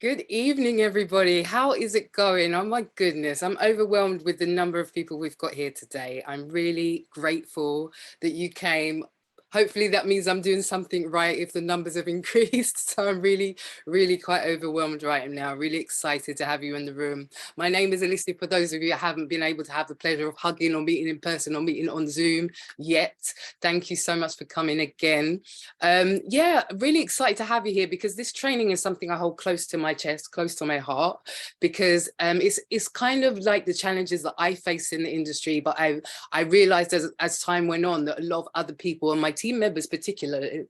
Good evening, everybody. How is it going? Oh my goodness, I'm overwhelmed with the number of people we've got here today. I'm really grateful that you came. Hopefully that means I'm doing something right if the numbers have increased. So I'm really quite overwhelmed right now. Really excited to have you in the room. My name is Alicia. For those of you that haven't been able to have the pleasure of hugging or meeting in person or meeting on Zoom yet, thank you so much for coming again. Yeah, really excited to have you here because this training is something I hold close to my chest, close to my heart, because it's kind of like the challenges that I face in the industry, but I realized as time went on that a lot of other people and my team members particularly,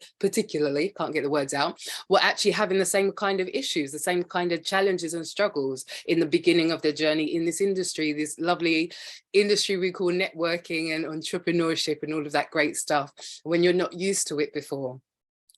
can't get the words out, were actually having the same kind of issues, the same kind of challenges and struggles in the beginning of their journey in this industry, this lovely industry we call networking and entrepreneurship and all of that great stuff when you're not used to it before.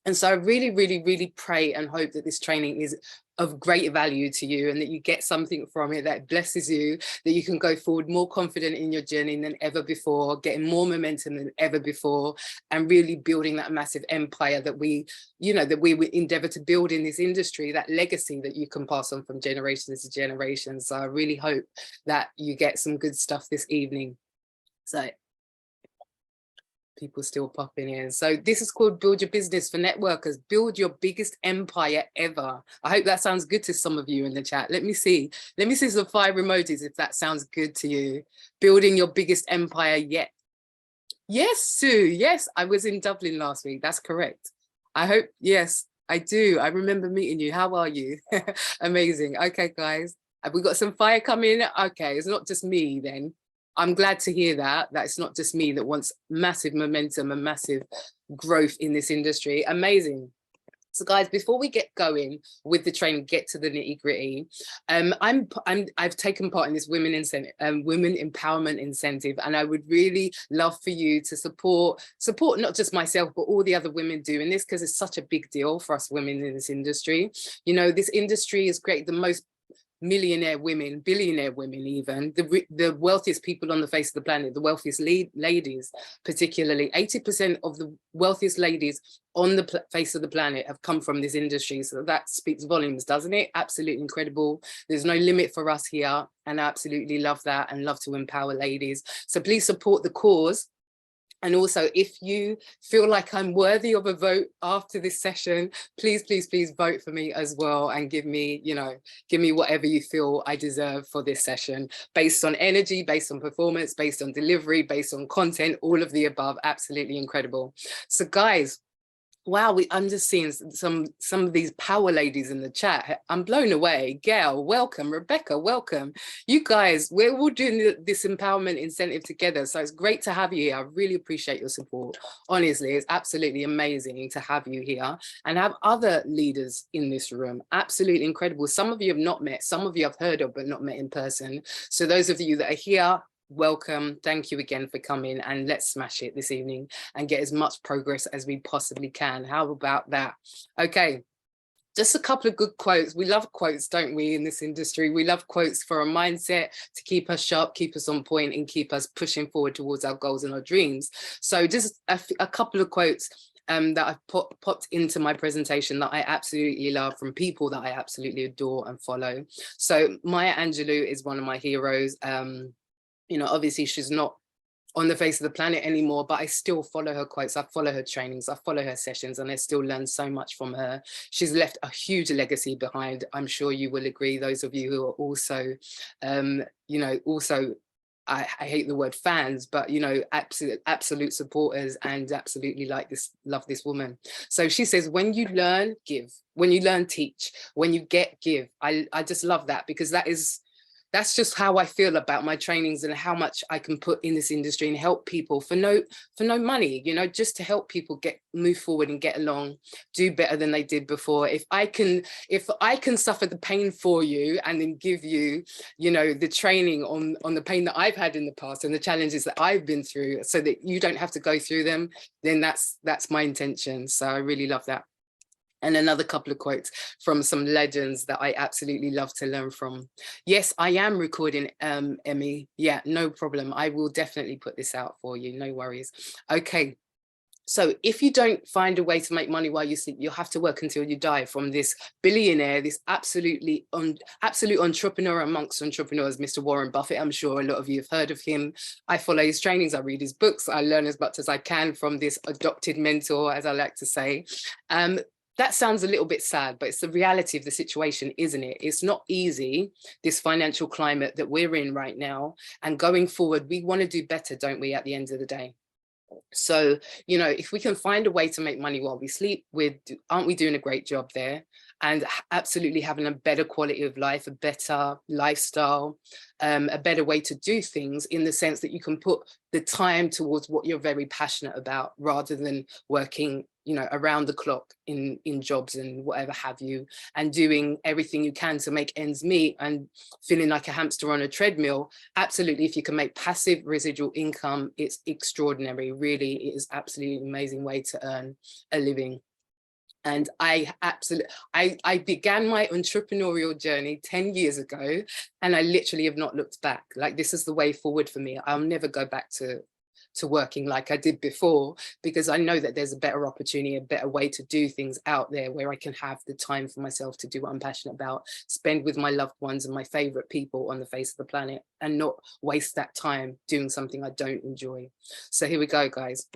And so I really pray and hope that this training is of great value to you and that you get something from it that blesses you, that you can go forward more confident in your journey than ever before, getting more momentum than ever before, and really building that massive empire that we endeavor to build in this industry, that legacy that you can pass on from generations to generations. So I really hope that you get some good stuff this evening. So people still popping in. So this is called Build Your Business for Networkers. Build your biggest empire ever. I hope that sounds good to some of you in the chat. Let me see some fire emojis if that sounds good to you. Building your biggest empire yet. Yes, Sue. Yes, I was in Dublin last week. That's correct. I hope, yes, I do. I remember meeting you. How are you? Amazing. Okay, guys. Have we got some fire coming? Okay, it's not just me then. I'm glad to hear that it's not just me that wants massive momentum and massive growth in this industry. Amazing. So guys, before we get going with the training, get to the nitty gritty, I've taken part in this women empowerment incentive, and I would really love for you to support not just myself, but all the other women doing this, because it's such a big deal for us women in this industry. You know, this industry is great. The most millionaire women, billionaire women, even the wealthiest people on the face of the planet, the wealthiest ladies, particularly 80% of the wealthiest ladies on the face of the planet have come from this industry. So that speaks volumes, doesn't it? Absolutely incredible. There's no limit for us here, and I absolutely love that and love to empower ladies. So please support the cause. And also, if you feel like I'm worthy of a vote after this session, please vote for me as well, and give me whatever you feel I deserve for this session, based on energy, based on performance, based on delivery, based on content, all of the above. Absolutely incredible. So guys, wow, I'm just seeing some of these power ladies in the chat. I'm blown away. Gail, welcome. Rebecca, welcome. You guys, we're all doing this empowerment incentive together. So it's great to have you here. I really appreciate your support. Honestly, it's absolutely amazing to have you here and have other leaders in this room. Absolutely incredible. Some of you have not met, some of you have heard of, but not met in person. So those of you that are here, welcome. Thank you again for coming, and let's smash it this evening and get as much progress as we possibly can. How about that? Okay, just a couple of good quotes. We love quotes, don't we, in this industry? We love quotes for our mindset, to keep us sharp, keep us on point, and keep us pushing forward towards our goals and our dreams. So just a couple of quotes that I've popped into my presentation that I absolutely love, from people that I absolutely adore and follow. So Maya Angelou is one of my heroes. You know, obviously she's not on the face of the planet anymore, but I still follow her quotes, I follow her trainings, I follow her sessions, and I still learn so much from her. She's left a huge legacy behind. I'm sure you will agree, those of you who are also, you know, also, I hate the word fans, but, you know, absolute supporters, and absolutely love this woman. So she says, when you learn, give. When you learn, teach. When you get, give. I just love that, because that's just how I feel about my trainings and how much I can put in this industry and help people for no money, you know, just to help people move forward and get along, do better than they did before. If I can suffer the pain for you and then give you, you know, the training on the pain that I've had in the past and the challenges that I've been through, so that you don't have to go through them, then that's my intention. So I really love that. And another couple of quotes from some legends that I absolutely love to learn from. Yes, I am recording, Emmy. Yeah, no problem. I will definitely put this out for you. No worries. Okay. So if you don't find a way to make money while you sleep, you'll have to work until you die, from this billionaire, this absolute entrepreneur amongst entrepreneurs, Mr. Warren Buffett. I'm sure a lot of you have heard of him. I follow his trainings, I read his books, I learn as much as I can from this adopted mentor, as I like to say. That sounds a little bit sad, but it's the reality of the situation, isn't it? It's not easy, this financial climate that we're in right now. And going forward, we want to do better, don't we, at the end of the day? So, you know, if we can find a way to make money while we sleep, aren't we doing a great job there? And absolutely having a better quality of life, a better lifestyle, a better way to do things, in the sense that you can put the time towards what you're very passionate about, rather than working, you know, around the clock in jobs and whatever have you, and doing everything you can to make ends meet and feeling like a hamster on a treadmill. Absolutely, if you can make passive residual income, it's extraordinary. Really, it is absolutely an amazing way to earn a living. And I began my entrepreneurial journey 10 years ago, and I literally have not looked back. Like, this is the way forward for me. I'll never go back to working like I did before, because I know that there's a better opportunity, a better way to do things out there, where I can have the time for myself to do what I'm passionate about, spend with my loved ones and my favorite people on the face of the planet, and not waste that time doing something I don't enjoy. So here we go, guys.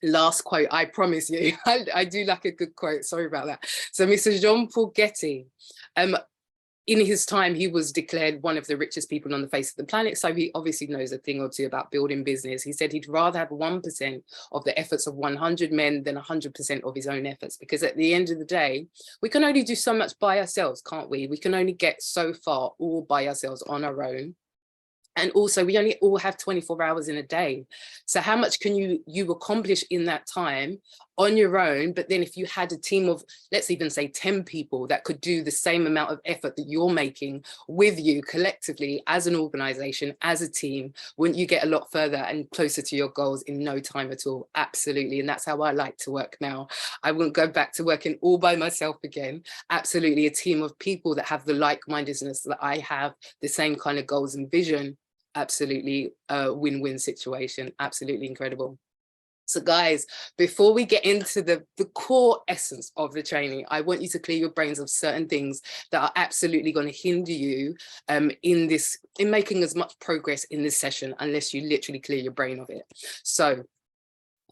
Last quote, I promise you. I do like a good quote, sorry about that. So Mr. Jean-Paul Getty, in his time, he was declared one of the richest people on the face of the planet. So he obviously knows a thing or two about building business. He said he'd rather have 1% of the efforts of 100 men than 100% of his own efforts, because at the end of the day, we can only do so much by ourselves, can't we? We can only get so far all by ourselves on our own. And also, we only all have 24 hours in a day. So how much can you accomplish in that time on your own? But then if you had a team of, let's even say 10 people that could do the same amount of effort that you're making with you collectively as an organization, as a team, wouldn't you get a lot further and closer to your goals in no time at all? Absolutely. And that's how I like to work now. I wouldn't go back to working all by myself again. Absolutely. A team of people that have the like-mindedness that I have, the same kind of goals and vision. Absolutely a win-win situation. Absolutely incredible. So guys, before we get into the core essence of the training, I want you to clear your brains of certain things that are absolutely going to hinder you in making as much progress in this session, unless you literally clear your brain of it. So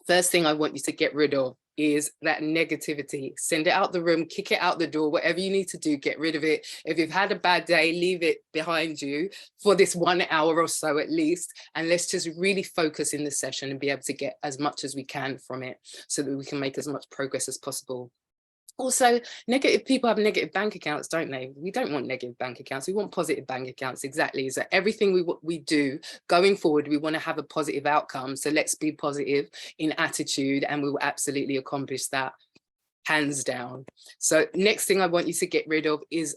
first thing I want you to get rid of is that negativity. Send it out the room, kick it out the door, whatever you need to do, get rid of it. If you've had a bad day, leave it behind you for this 1 hour or so at least. And let's just really focus in the session and be able to get as much as we can from it, so that we can make as much progress as possible. Also, negative people have negative bank accounts, don't they? We don't want negative bank accounts. We want positive bank accounts. Exactly. So everything we do going forward, we want to have a positive outcome. So let's be positive in attitude, and we will absolutely accomplish that, hands down. So next thing I want you to get rid of is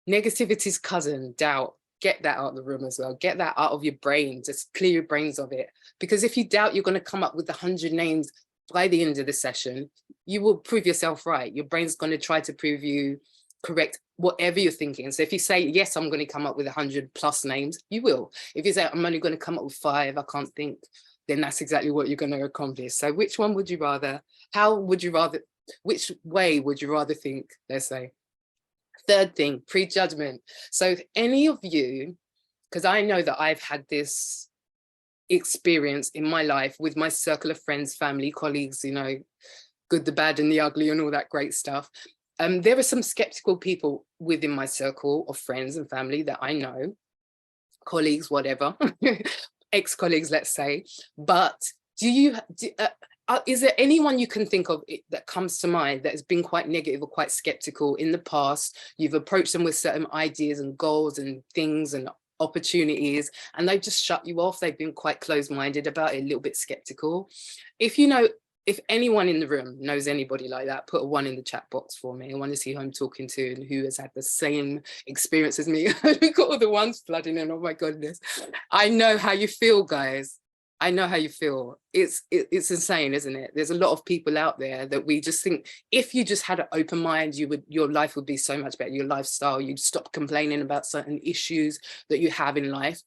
negativity's cousin, doubt. Get that out of the room as well. Get that out of your brain. Just clear your brains of it. Because if you doubt, you're going to come up with 100 names by the end of the session. You will prove yourself right. Your brain's going to try to prove you correct, whatever you're thinking. So if you say, yes, I'm going to come up with 100+ names, you will. If you say, I'm only going to come up with 5, I can't think, then that's exactly what you're going to accomplish. So which one would you rather? Which way would you rather think, let's say? Third thing, prejudgment. So if any of you, because I know that I've had this experience in my life with my circle of friends, family, colleagues, you know, good, the bad and the ugly and all that great stuff. There are some skeptical people within my circle of friends and family that I know, colleagues, whatever, ex-colleagues, let's say. But is there anyone you can think of that comes to mind that has been quite negative or quite skeptical in the past? You've approached them with certain ideas and goals and things and opportunities, and they've just shut you off. They've been quite closed-minded about it, a little bit skeptical. If anyone in the room knows anybody like that, put a 1 in the chat box for me. I want to see who I'm talking to and who has had the same experience as me. We've got all the ones flooding in. Oh my goodness. I know how you feel, guys. I know how you feel. It's insane, isn't it? There's a lot of people out there that we just think, if you just had an open mind, your life would be so much better, your lifestyle, you'd stop complaining about certain issues that you have in life.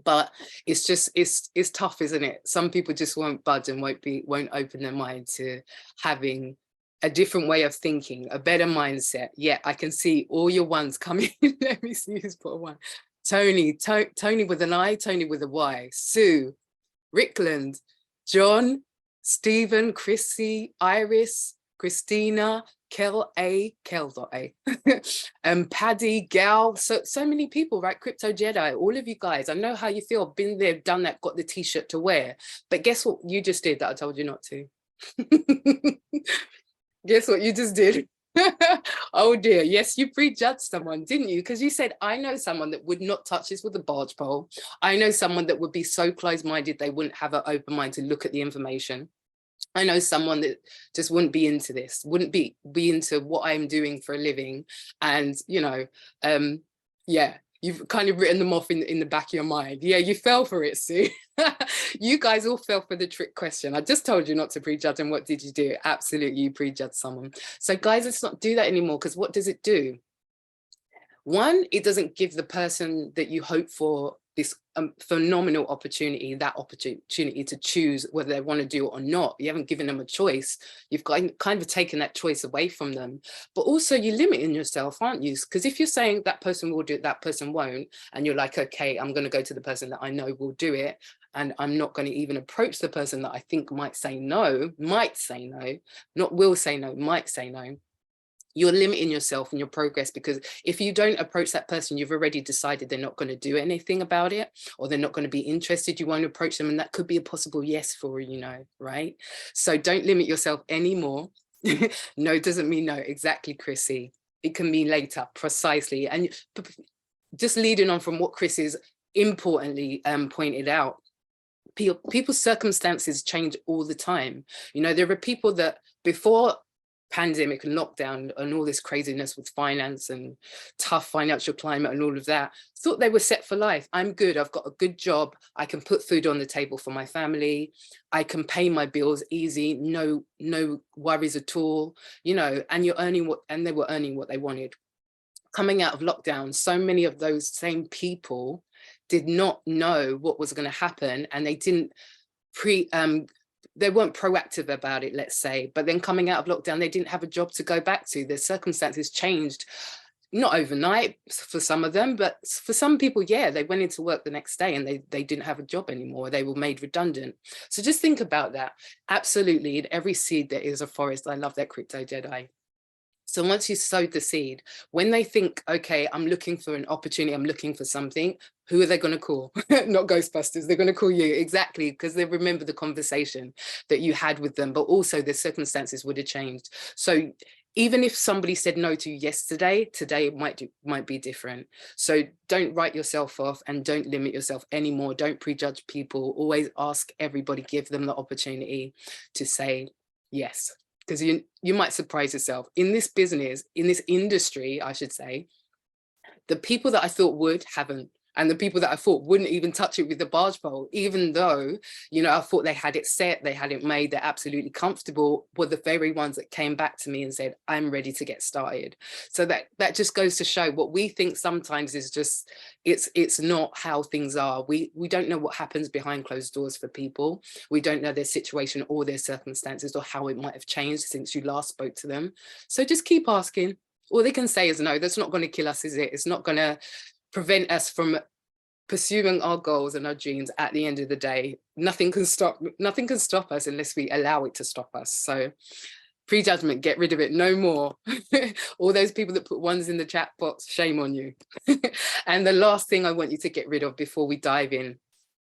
But it's just, it's tough, isn't it? Some people just won't budge and won't open their mind to having a different way of thinking, a better mindset. Yeah, I can see all your ones coming. Let me see who's put a one. Tony with an I, Tony with a Y, Sue, Rickland, John, Stephen, Chrissy, Iris, Christina, Kel.A, Paddy, Gal, so many people, right? Crypto Jedi, all of you guys, I know how you feel, been there, done that, got the t-shirt to wear. But guess what you just did that I told you not to? Guess what you just did? Oh dear, yes, you prejudged someone, didn't you? Because you said, I know someone that would not touch this with a barge pole. I know someone that would be so closed-minded they wouldn't have an open mind to look at the information. I know someone that just wouldn't be into this, wouldn't be into what I'm doing for a living. And, you know, yeah, you've kind of written them off in the back of your mind. Yeah, you fell for it, Sue. You guys all fell for the trick question. I just told you not to prejudge, and what did you do? Absolutely, you prejudged someone. So guys, let's not do that anymore, because what does it do? One, it doesn't give the person that you hope for this phenomenal opportunity, that opportunity to choose whether they want to do it or not. You haven't given them a choice. You've kind of taken that choice away from them. But also you're limiting yourself, aren't you? Because if you're saying that person will do it, that person won't, and you're like, okay, I'm going to go to the person that I know will do it, and I'm not going to even approach the person that I think might say no, not will say no, might say no. You're limiting yourself and your progress, because if you don't approach that person, you've already decided they're not going to do anything about it, or they're not going to be interested. You won't approach them, and that could be a possible yes for, you know, right? So don't limit yourself anymore. No doesn't mean no. Exactly, Chrissy. It can mean later, precisely. And just leading on from what Chris is importantly pointed out, people's circumstances change all the time. You know, there are people that before pandemic and lockdown and all this craziness with finance and tough financial climate and all of that, thought they were set for life. I'm good, I've got a good job, I can put food on the table for my family, I can pay my bills easy, no worries at all, you know, and you're earning what, and they were earning what they wanted. Coming out of lockdown, so many of those same people did not know what was going to happen, and they didn't they weren't proactive about it, let's say. But then coming out of lockdown, they didn't have a job to go back to. Their circumstances changed, not overnight for some of them, but for some people, yeah, they went into work the next day and they didn't have a job anymore. They were made redundant. So just think about that. Absolutely, in every seed there is a forest. I love that, Crypto Jedi. So once you sowed the seed, when they think, okay, I'm looking for an opportunity, I'm looking for something, who are they going to call? Not Ghostbusters, they're going to call you. Exactly, because they remember the conversation that you had with them, but also the circumstances would have changed. So even if somebody said no to you yesterday, today it might be different. So don't write yourself off and don't limit yourself anymore. Don't prejudge people. Always ask everybody, give them the opportunity to say yes. Because you might surprise yourself. In this business, in this industry, I should say, the people that I thought would, haven't. And the people that I thought wouldn't even touch it with the barge pole, even though, you know, I thought they had it set, they had it made, they're absolutely comfortable, were the very ones that came back to me and said, I'm ready to get started. So that just goes to show what we think sometimes is just, it's not how things are. We don't know what happens behind closed doors for people. We don't know their situation or their circumstances or how it might have changed since you last spoke to them. So just keep asking. All they can say is no. That's not going to kill us, is it? It's not going to prevent us from pursuing our goals and our dreams. At the end of the day, nothing can stop us unless we allow it to stop us. So prejudgment, get rid of it, no more. All those people that put ones in the chat box, shame on you. And the last thing I want you to get rid of before we dive in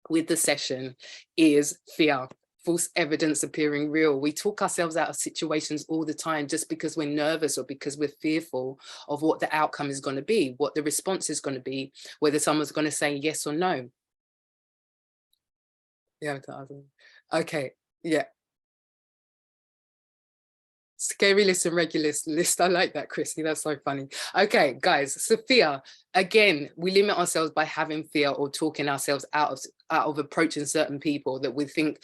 with the session is fear. False evidence appearing real. We talk ourselves out of situations all the time just because we're nervous or because we're fearful of what the outcome is going to be, what the response is going to be, whether someone's going to say yes or no. Yeah. Okay. Yeah. Scary list and regular list. I like that, Chrissy. That's so funny. Okay, guys. Sophia, again, we limit ourselves by having fear or talking ourselves out of approaching certain people that we think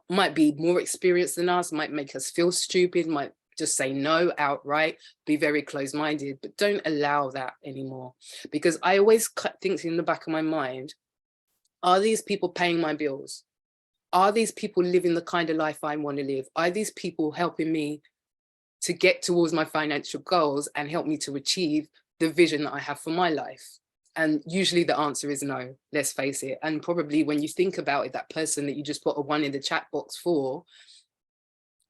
might be more experienced than us, might make us feel stupid, might just say no outright, be very closed-minded, but don't allow that anymore. Because I always think in the back of my mind, Are these people paying my bills? Are these people living the kind of life I want to live? Are these people helping me to get towards my financial goals and help me to achieve the vision that I have for my life? And usually the answer is no, let's face it. And probably when you think about it, that person that you just put a 1 in the chat box for,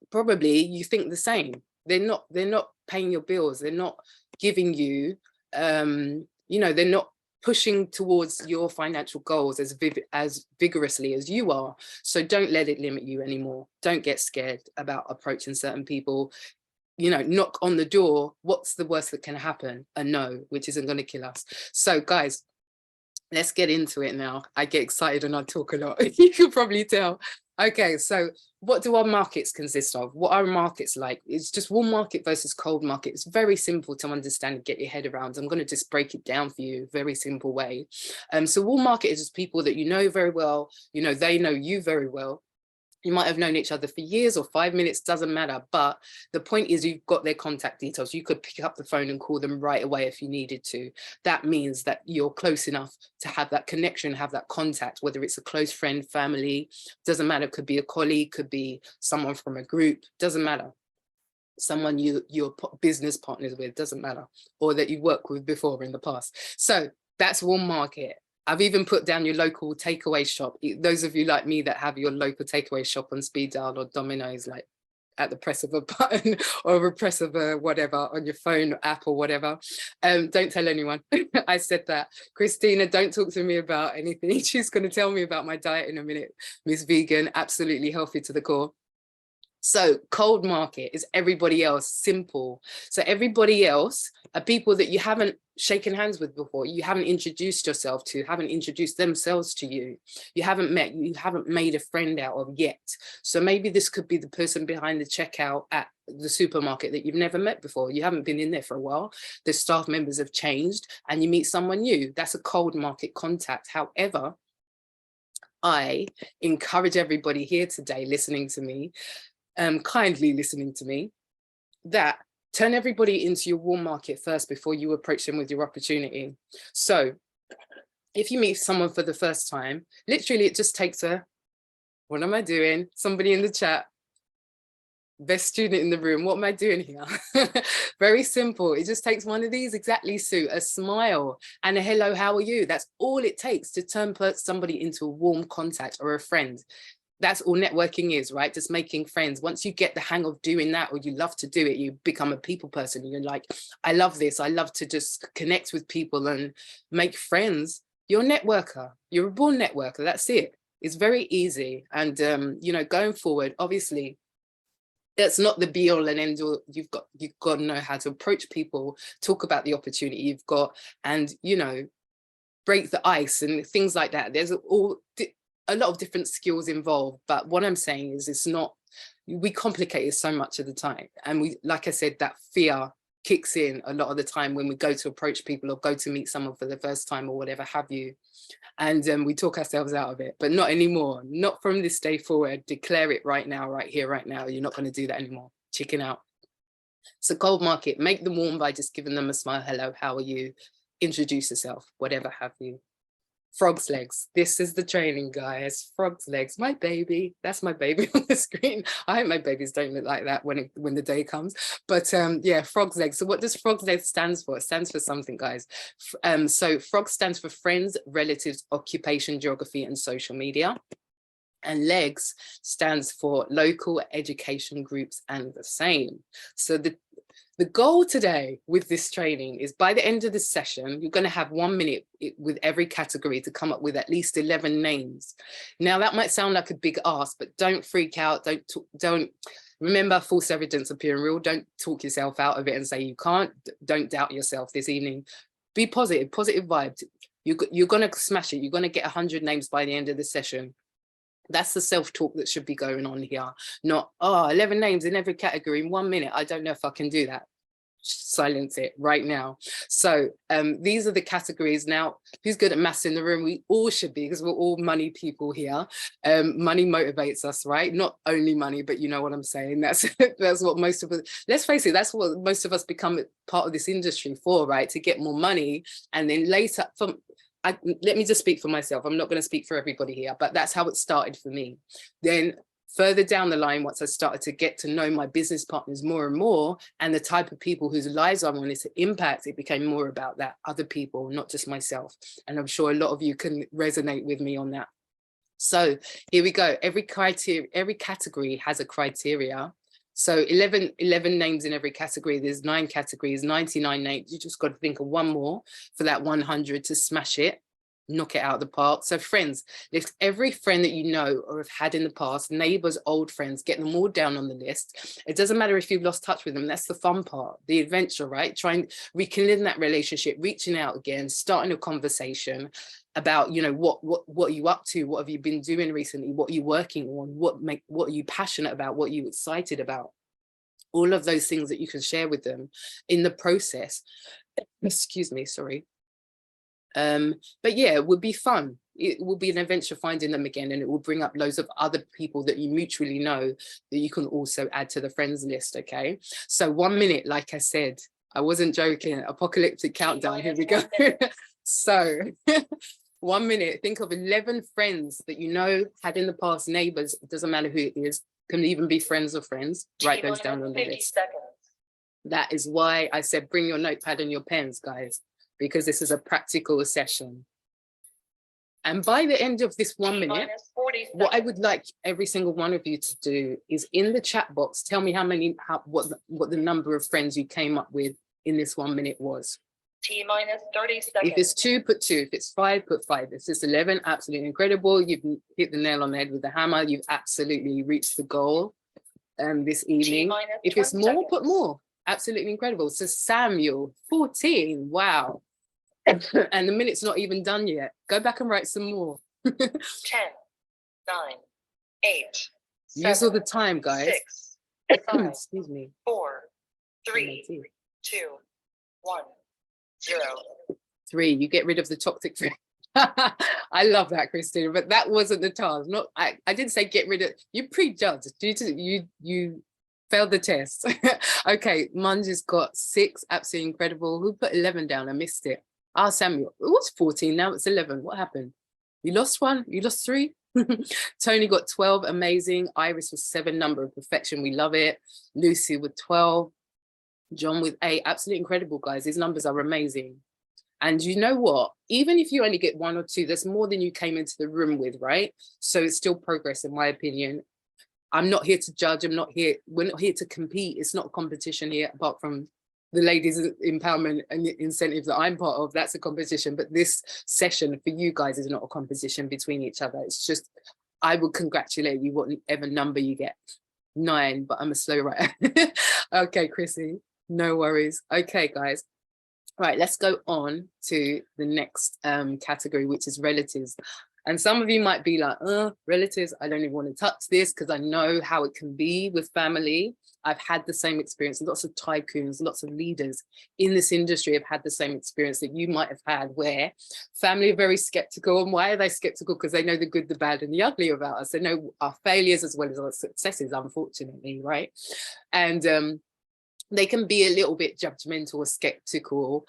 probably you think the same. They're not paying your bills. They're not giving you, you know, they're not pushing towards your financial goals as vigorously as you are. So don't let it limit you anymore. Don't get scared about approaching certain people. You know, knock on the door. What's the worst that can happen? A no, which isn't going to kill us. So guys, let's get into it now. I get excited and I talk a lot. You can probably tell. Okay, so what do our markets consist of? What are markets like? It's just warm market versus cold market. It's very simple to understand and get your head around. I'm going to just break it down for you, very simple way. So warm market is just people that you know very well. You know, they know you very well. You might have known each other for years or 5 minutes, doesn't matter. But the point is you've got their contact details. You could pick up the phone and call them right away if you needed to. That means that you're close enough to have that connection, have that contact, whether it's a close friend, family, doesn't matter. Could be a colleague, could be someone from a group, doesn't matter. Someone you're business partners with, doesn't matter. Or that you've worked with before in the past. So that's warm market. I've even put down your local takeaway shop. Those of you like me that have your local takeaway shop on speed dial or Domino's, like at the press of a button or a press of a whatever on your phone app or whatever. Don't tell anyone. I said that. Christina, don't talk to me about anything. She's going to tell me about my diet in a minute. Miss Vegan, absolutely healthy to the core. So cold market is everybody else, simple. So everybody else are people that you haven't shaken hands with before, you haven't introduced yourself to, haven't introduced themselves to you, you haven't met, you haven't made a friend out of yet. So maybe this could be the person behind the checkout at the supermarket that you've never met before. You haven't been in there for a while. The staff members have changed and you meet someone new. That's a cold market contact. However, I encourage everybody here today listening to me, kindly listening to me, that turn everybody into your warm market first before you approach them with your opportunity. So if you meet someone for the first time, literally it just takes a, what am I doing? Somebody in the chat, best student in the room, what am I doing here? Very simple. It just takes one of these, exactly, Sue, a smile and a hello, how are you? That's all it takes to turn somebody into a warm contact or a friend. That's all networking is, right? Just making friends. Once you get the hang of doing that, or you love to do it, you become a people person. You're like, I love this. I love to just connect with people and make friends. You're a networker. You're a born networker. That's it. It's very easy. And, you know, going forward, obviously, that's not the be all and end all. You've got to know how to approach people, talk about the opportunity you've got, and, you know, break the ice and things like that. There's a lot of different skills involved, but what I'm saying is it's not, we complicate it so much of the time. And we, like I said, that fear kicks in a lot of the time when we go to approach people or go to meet someone for the first time or whatever have you. And we talk ourselves out of it, but not anymore. Not from this day forward. Declare it right now, right here, right now. You're not going to do that anymore. Chicken out. So cold market, make them warm by just giving them a smile. Hello, how are you? Introduce yourself, whatever have you. Frog's legs. This is the training, guys. Frog's legs. My baby. That's my baby on the screen. I hope my babies don't look like that when the day comes. But yeah, frog's legs. So what does frog's legs stands for? It stands for something, guys. So frog stands for friends, relatives, occupation, geography, and social media. And legs stands for local education groups and the same. So the goal today with this training is by the end of this session, you're going to have 1 minute with every category to come up with at least 11 names. Now that might sound like a big ask, but don't freak out. Don't remember, false evidence appearing real. Don't talk yourself out of it and say you can't. Don't doubt yourself this evening. Be positive vibes. You're going to smash it. You're going to get 100 names by the end of the session. That's the self-talk that should be going on here. Not, oh, 11 names in every category in 1 minute. I don't know if I can do that. Silence it right now. So these are the categories. Now, who's good at maths in the room? We all should be, because we're all money people here. Money motivates us, right? Not only money, but you know what I'm saying. That's what most of us, let's face it, that's what most of us become part of this industry for, right? To get more money. And then later, let me just speak for myself. I'm not going to speak for everybody here, but that's how it started for me. Then further down the line, once I started to get to know my business partners more and more, and the type of people whose lives I wanted to impact, it became more about that, other people, not just myself. And I'm sure a lot of you can resonate with me on that. So here we go. Every category has a criteria. So 11 names in every category. There's 9 categories, 99 names. You just got to think of one more for that 100 to smash it, knock it out of the park. So friends, list every friend that you know or have had in the past, neighbors, old friends, get them all down on the list. It doesn't matter if you've lost touch with them. That's the fun part, the adventure, right? Trying rekindling that relationship, reaching out again, starting a conversation about, you know, what are you up to? What have you been doing recently? What are you working on? What are you passionate about? What are you excited about? All of those things that you can share with them in the process. Excuse me, sorry. But yeah, it would be fun. It will be an adventure finding them again, and it will bring up loads of other people that you mutually know that you can also add to the friends list. Okay, so 1 minute, like I said, I wasn't joking. Apocalyptic countdown. Here we go. So 1 minute, think of 11 friends that you know had in the past, neighbors, it doesn't matter who it is, can even be friends of friends. Write those down on the list. That is why I said bring your notepad and your pens, guys, because this is a practical session. And by the end of this 1 minute, what I would like every single one of you to do is in the chat box, tell me what the number of friends you came up with in this 1 minute was. T-minus 30 seconds. If it's 2, put 2. If it's 5, put 5. If it's 11, absolutely incredible. You've hit the nail on the head with the hammer. You've absolutely reached the goal this evening. If it's more, seconds. Put more. Absolutely incredible. So Samuel, 14. Wow. And the minute's not even done yet. Go back and write some more. 10, 9, 8. Use 7, all the time, guys. 6, 5, excuse me. 4, 3, 2, 1, 0. 3. You get rid of the toxic friend. I love that, Christina, but that wasn't the task. Not I didn't say get rid of. You prejudged. You failed the test. Okay, Munji's got 6. Absolutely incredible. Who put 11 down? I missed it. Ah, Samuel. It was 14. Now it's 11. What happened? You lost 1. You lost 3. Tony got 12. Amazing. Iris was 7. Number of perfection. We love it. Lucy with 12. John with 8. Absolutely incredible, guys. These numbers are amazing. And you know what? Even if you only get 1 or 2, that's more than you came into the room with, right? So it's still progress, in my opinion. I'm not here to judge. We're not here to compete. It's not a competition here, apart from the ladies empowerment and incentives that I'm part of. That's a competition. But this session for you guys is not a competition between each other. It's just, I would congratulate you whatever number you get. 9, but I'm a slow writer. Okay, Chrissy, no worries. Okay, guys. Right, let's go on to the next category, which is relatives. And some of you might be like, relatives, I don't even want to touch this because I know how it can be with family. I've had the same experience. Lots of tycoons, lots of leaders in this industry have had the same experience that you might have had, where family are very skeptical. And why are they skeptical? Because they know the good, the bad, and the ugly about us. They know our failures as well as our successes, unfortunately, right? And they can be a little bit judgmental or skeptical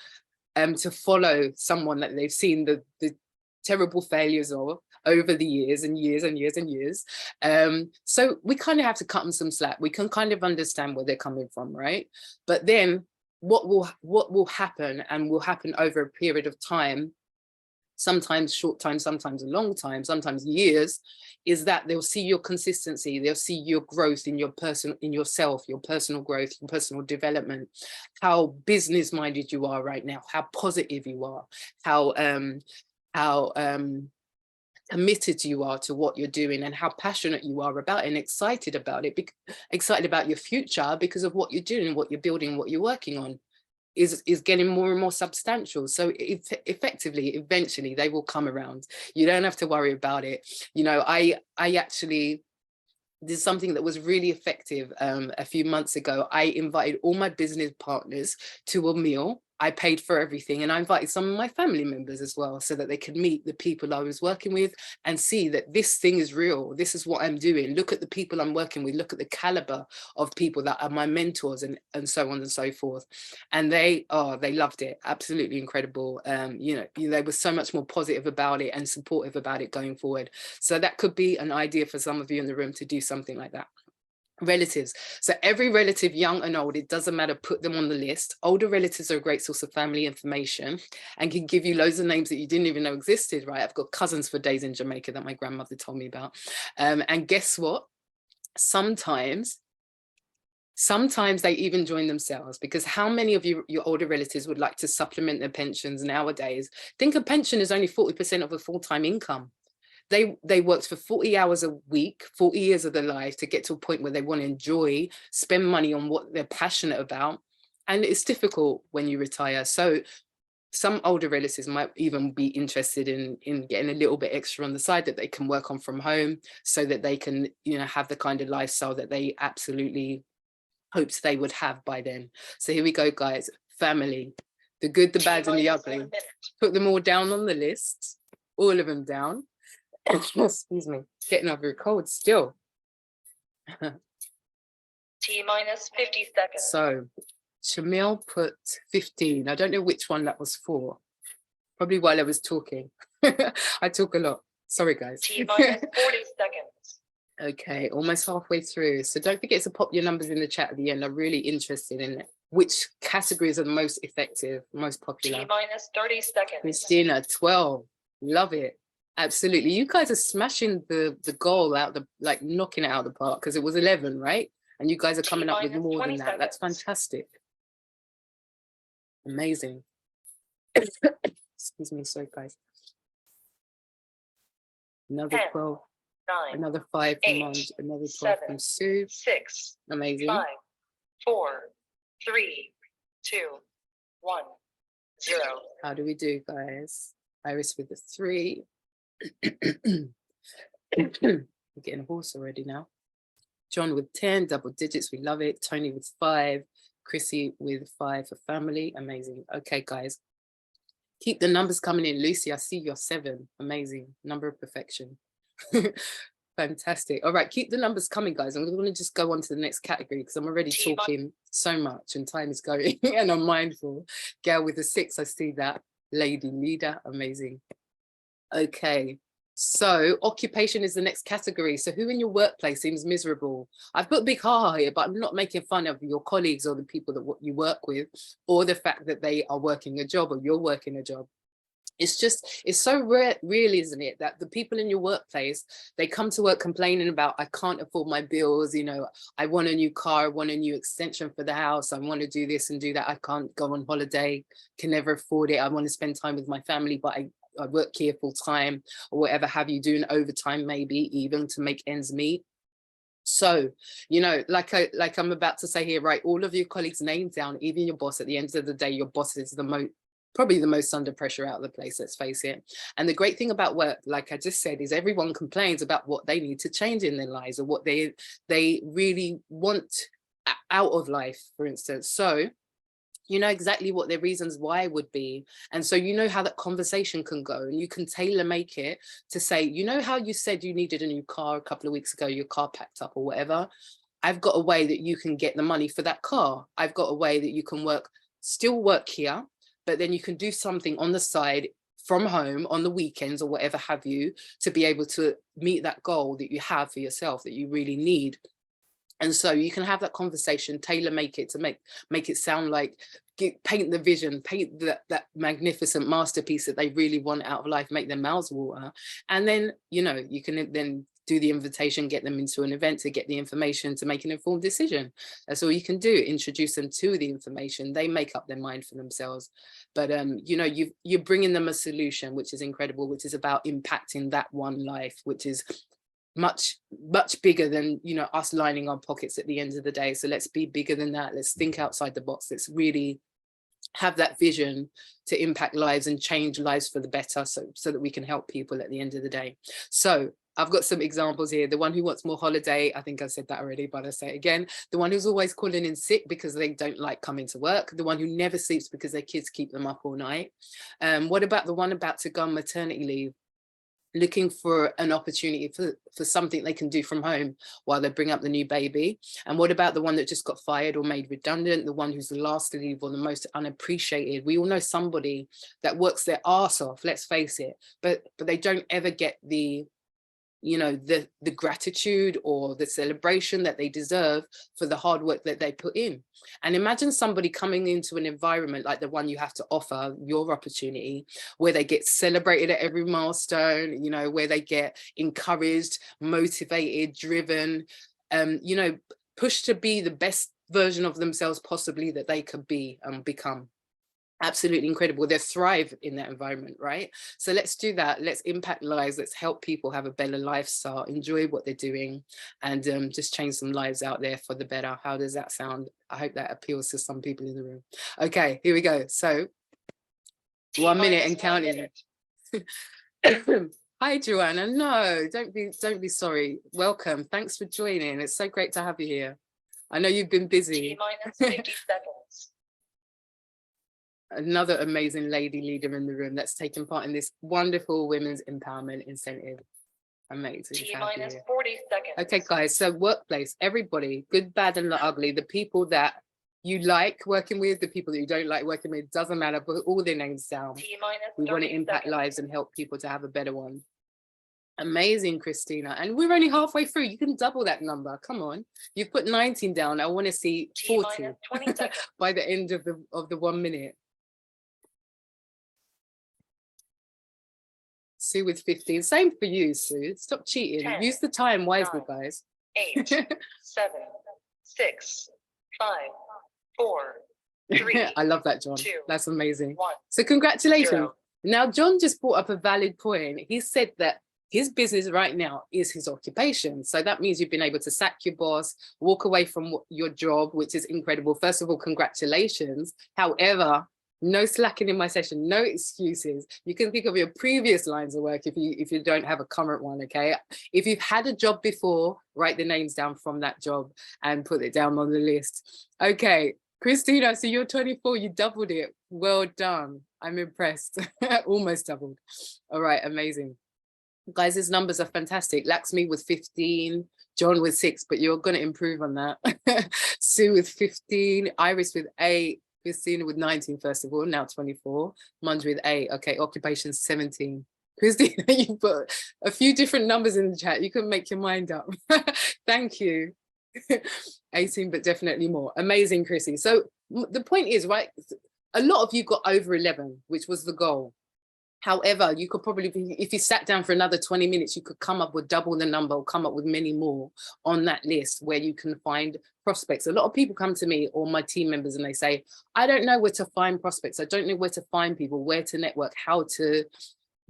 to follow someone that they've seen the terrible failures of over the years and years and years and years. So we kind of have to cut them some slack. We can kind of understand where they're coming from, right? But then what will happen, and will happen over a period of time, sometimes short time, sometimes a long time, sometimes years, is that they'll see your consistency, they'll see your growth in yourself, your personal growth, your personal development, how business minded you are right now, how positive you are, how committed you are to what you're doing, and how passionate you are about it and excited about it, excited about your future because of what you're doing, what you're building, what you're working on is getting more and more substantial. So effectively, eventually they will come around. You don't have to worry about it. You know, I actually did something that was really effective a few months ago. I invited all my business partners to a meal. I paid for everything, and I invited some of my family members as well, so that they could meet the people I was working with and see that this thing is real. This is what I'm doing. Look at the people I'm working with. Look at the caliber of people that are my mentors, and so on and so forth. And they loved it. Absolutely incredible. You know, they were so much more positive about it and supportive about it going forward. So that could be an idea for some of you in the room to do something like that. Relatives. So every relative, young and old, it doesn't matter, put them on the list. Older relatives are a great source of family information and can give you loads of names that you didn't even know existed, right? I've got cousins for days in Jamaica that my grandmother told me about. And guess what? Sometimes they even join themselves, because how many of your older relatives would like to supplement their pensions nowadays? Think a pension is only 40% of a full-time income. They worked for 40 hours a week, 40 years of their life to get to a point where they want to enjoy, spend money on what they're passionate about. And it's difficult when you retire. So some older relatives might even be interested in getting a little bit extra on the side that they can work on from home, so that they can, you know, have the kind of lifestyle that they absolutely hoped they would have by then. So here we go, guys. Family, the good, the bad, and the ugly. Put them all down on the list, all of them down. Excuse me, getting over a cold still. T-minus 50 seconds. So Shamil put 15. I don't know which one that was for. Probably while I was talking. I talk a lot. Sorry, guys. T-minus 40 seconds. Okay, almost halfway through. So don't forget to pop your numbers in the chat at the end. I'm really interested in it. Which categories are the most effective, most popular? T-minus 30 seconds. Christina, 12. Love it. Absolutely. You guys are smashing the goal out, like knocking it out of the park, because it was 11, right? And you guys are coming up with more than that. That's fantastic. Amazing. Excuse me, sorry, guys. Another 10, 12. 9, Another 5 from 8, Mons, another 12 7, from Sue. 6, Amazing. 5, 4, 3, 2, 1, 0. How do we do, guys? Iris with the 3. We're getting hoarse already now. John with 10, double digits, we love it. Tony with 5, Chrissy with 5 for family. Amazing. Okay, guys. Keep the numbers coming in. Lucy, I see you're 7. Amazing. Number of perfection. Fantastic. All right, keep the numbers coming, guys. I'm going to just go on to the next category because I'm already talking so much and time is going and I'm mindful. Gail with the 6, I see that. Lady leader, amazing. Okay, so occupation is the next category. So who in your workplace seems miserable? I've put big ha here, but I'm not making fun of your colleagues or the people that you work with, or the fact that they are working a job or you're working a job. It's just, it's so real, isn't it, that the people in your workplace, they come to work complaining about, I can't afford my bills, you know, I want a new car, I want a new extension for the house, I want to do this and do that, I can't go on holiday, can never afford it, I want to spend time with my family, but I work here full time, or whatever have you, doing overtime maybe even to make ends meet. So, you know, like I'm about to say here, write all of your colleagues' names down, even your boss. At the end of the day, your boss is probably the most under pressure out of the place, let's face it. And the great thing about work, like I just said, is everyone complains about what they need to change in their lives or what they really want out of life, for instance. So you know exactly what their reasons why would be. And so you know how that conversation can go, and you can tailor make it to say, you know how you said you needed a new car a couple of weeks ago, your car packed up or whatever. I've got a way that you can get the money for that car. I've got a way that you can still work here, but then you can do something on the side from home on the weekends or whatever have you, to be able to meet that goal that you have for yourself that you really need. And so you can have that conversation, tailor make it to make it sound like, paint the vision, paint that magnificent masterpiece that they really want out of life, make their mouths water. And then, you know, you can then do the invitation, get them into an event to get the information to make an informed decision. That's all you can do. Introduce them to the information. They make up their mind for themselves. But, you know, you're bringing them a solution, which is incredible, which is about impacting that one life, which is much bigger than, you know, us lining our pockets at the end of the day. So let's be bigger than that. Let's think outside the box. Let's really have that vision to impact lives and change lives for the better, so that we can help people at the end of the day. So I've got some examples here. The one who wants more holiday, I think I said that already, but I'll say it again. The one who's always calling in sick because they don't like coming to work. The one who never sleeps because their kids keep them up all night. What about the one about to go on maternity leave? Looking for an opportunity for something they can do from home while they bring up the new baby. And what about the one that just got fired or made redundant, the one who's the last to leave or the most unappreciated? We all know somebody that works their arse off, let's face it, but they don't ever get the, you know, the gratitude or the celebration that they deserve for the hard work that they put in. And imagine somebody coming into an environment like the one you have to offer, your opportunity, where they get celebrated at every milestone, you know, where they get encouraged, motivated, driven, you know, pushed to be the best version of themselves possibly that they could be and become. Absolutely incredible. They thrive in that environment, right? So let's do that. Let's impact lives. Let's help people have a better lifestyle, enjoy what they're doing, and just change some lives out there for the better. How does that sound? I hope that appeals to some people in the room. Okay, here we go. So 1 minute and counting. Hi, Joanna. No, don't be sorry. Welcome. Thanks for joining. It's so great to have you here. I know you've been busy. T-minus 50 seconds. Another amazing lady leader in the room that's taken part in this wonderful women's empowerment incentive. Amazing. T-minus 40 seconds. Okay, guys, so workplace, everybody, good, bad, and the ugly, the people that you like working with, the people that you don't like working with, doesn't matter, put all their names down. We want to impact lives and help people to have a better one. Amazing, Christina. And we're only halfway through. You can double that number. Come on. You've put 19 down. I want to see 40 by the end of the 1 minute. Sue with 15. Same for you, Sue. Stop cheating. 10, use the time wisely, 9, guys. 8, 7, 6, 5, 4, 3. I love that, John. 2, That's amazing. 1. So congratulations. 0. Now, John just brought up a valid point. He said that his business right now is his occupation. So that means you've been able to sack your boss, walk away from your job, which is incredible. First of all, congratulations. However, no slacking in my session, no excuses. You can think of your previous lines of work if you don't have a current one, okay? If you've had a job before, write the names down from that job and put it down on the list. Okay, Christina, so you're 24, you doubled it. Well done. I'm impressed. Almost doubled. All right, amazing. Guys, his numbers are fantastic. Laxmi with 15, John with 6, but you're going to improve on that. Sue with 15, Iris with 8, Christina with 19, first of all, now 24. Munge with 8. Okay, occupation 17. Christina, you put a few different numbers in the chat. You can make your mind up. Thank you. 18, but definitely more. Amazing, Chrissy. So the point is, right, a lot of you got over 11, which was the goal. However, you could probably, if you sat down for another 20 minutes, you could come up with double the number or come up with many more on that list where you can find prospects. A lot of people come to me or my team members and they say, I don't know where to find prospects. I don't know where to find people, where to network, how to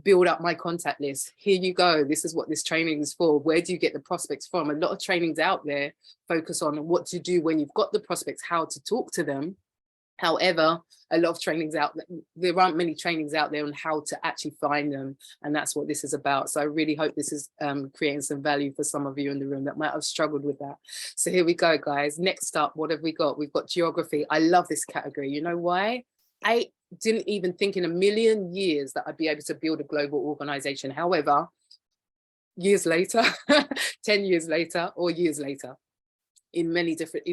build up my contact list. Here you go. This is what this training is for. Where do you get the prospects from? A lot of trainings out there focus on what to do when you've got the prospects, how to talk to them. However, a lot of trainings out there aren't many trainings out there on how to actually find them, and that's what this is about. So I really hope this is creating some value for some of you in the room that might have struggled with that. So here we go, guys. Next up, what have we got? We've got geography. I love this category. You know why? I didn't even think in a million years that I'd be able to build a global organization. However, years later, 10 years later, or years later, in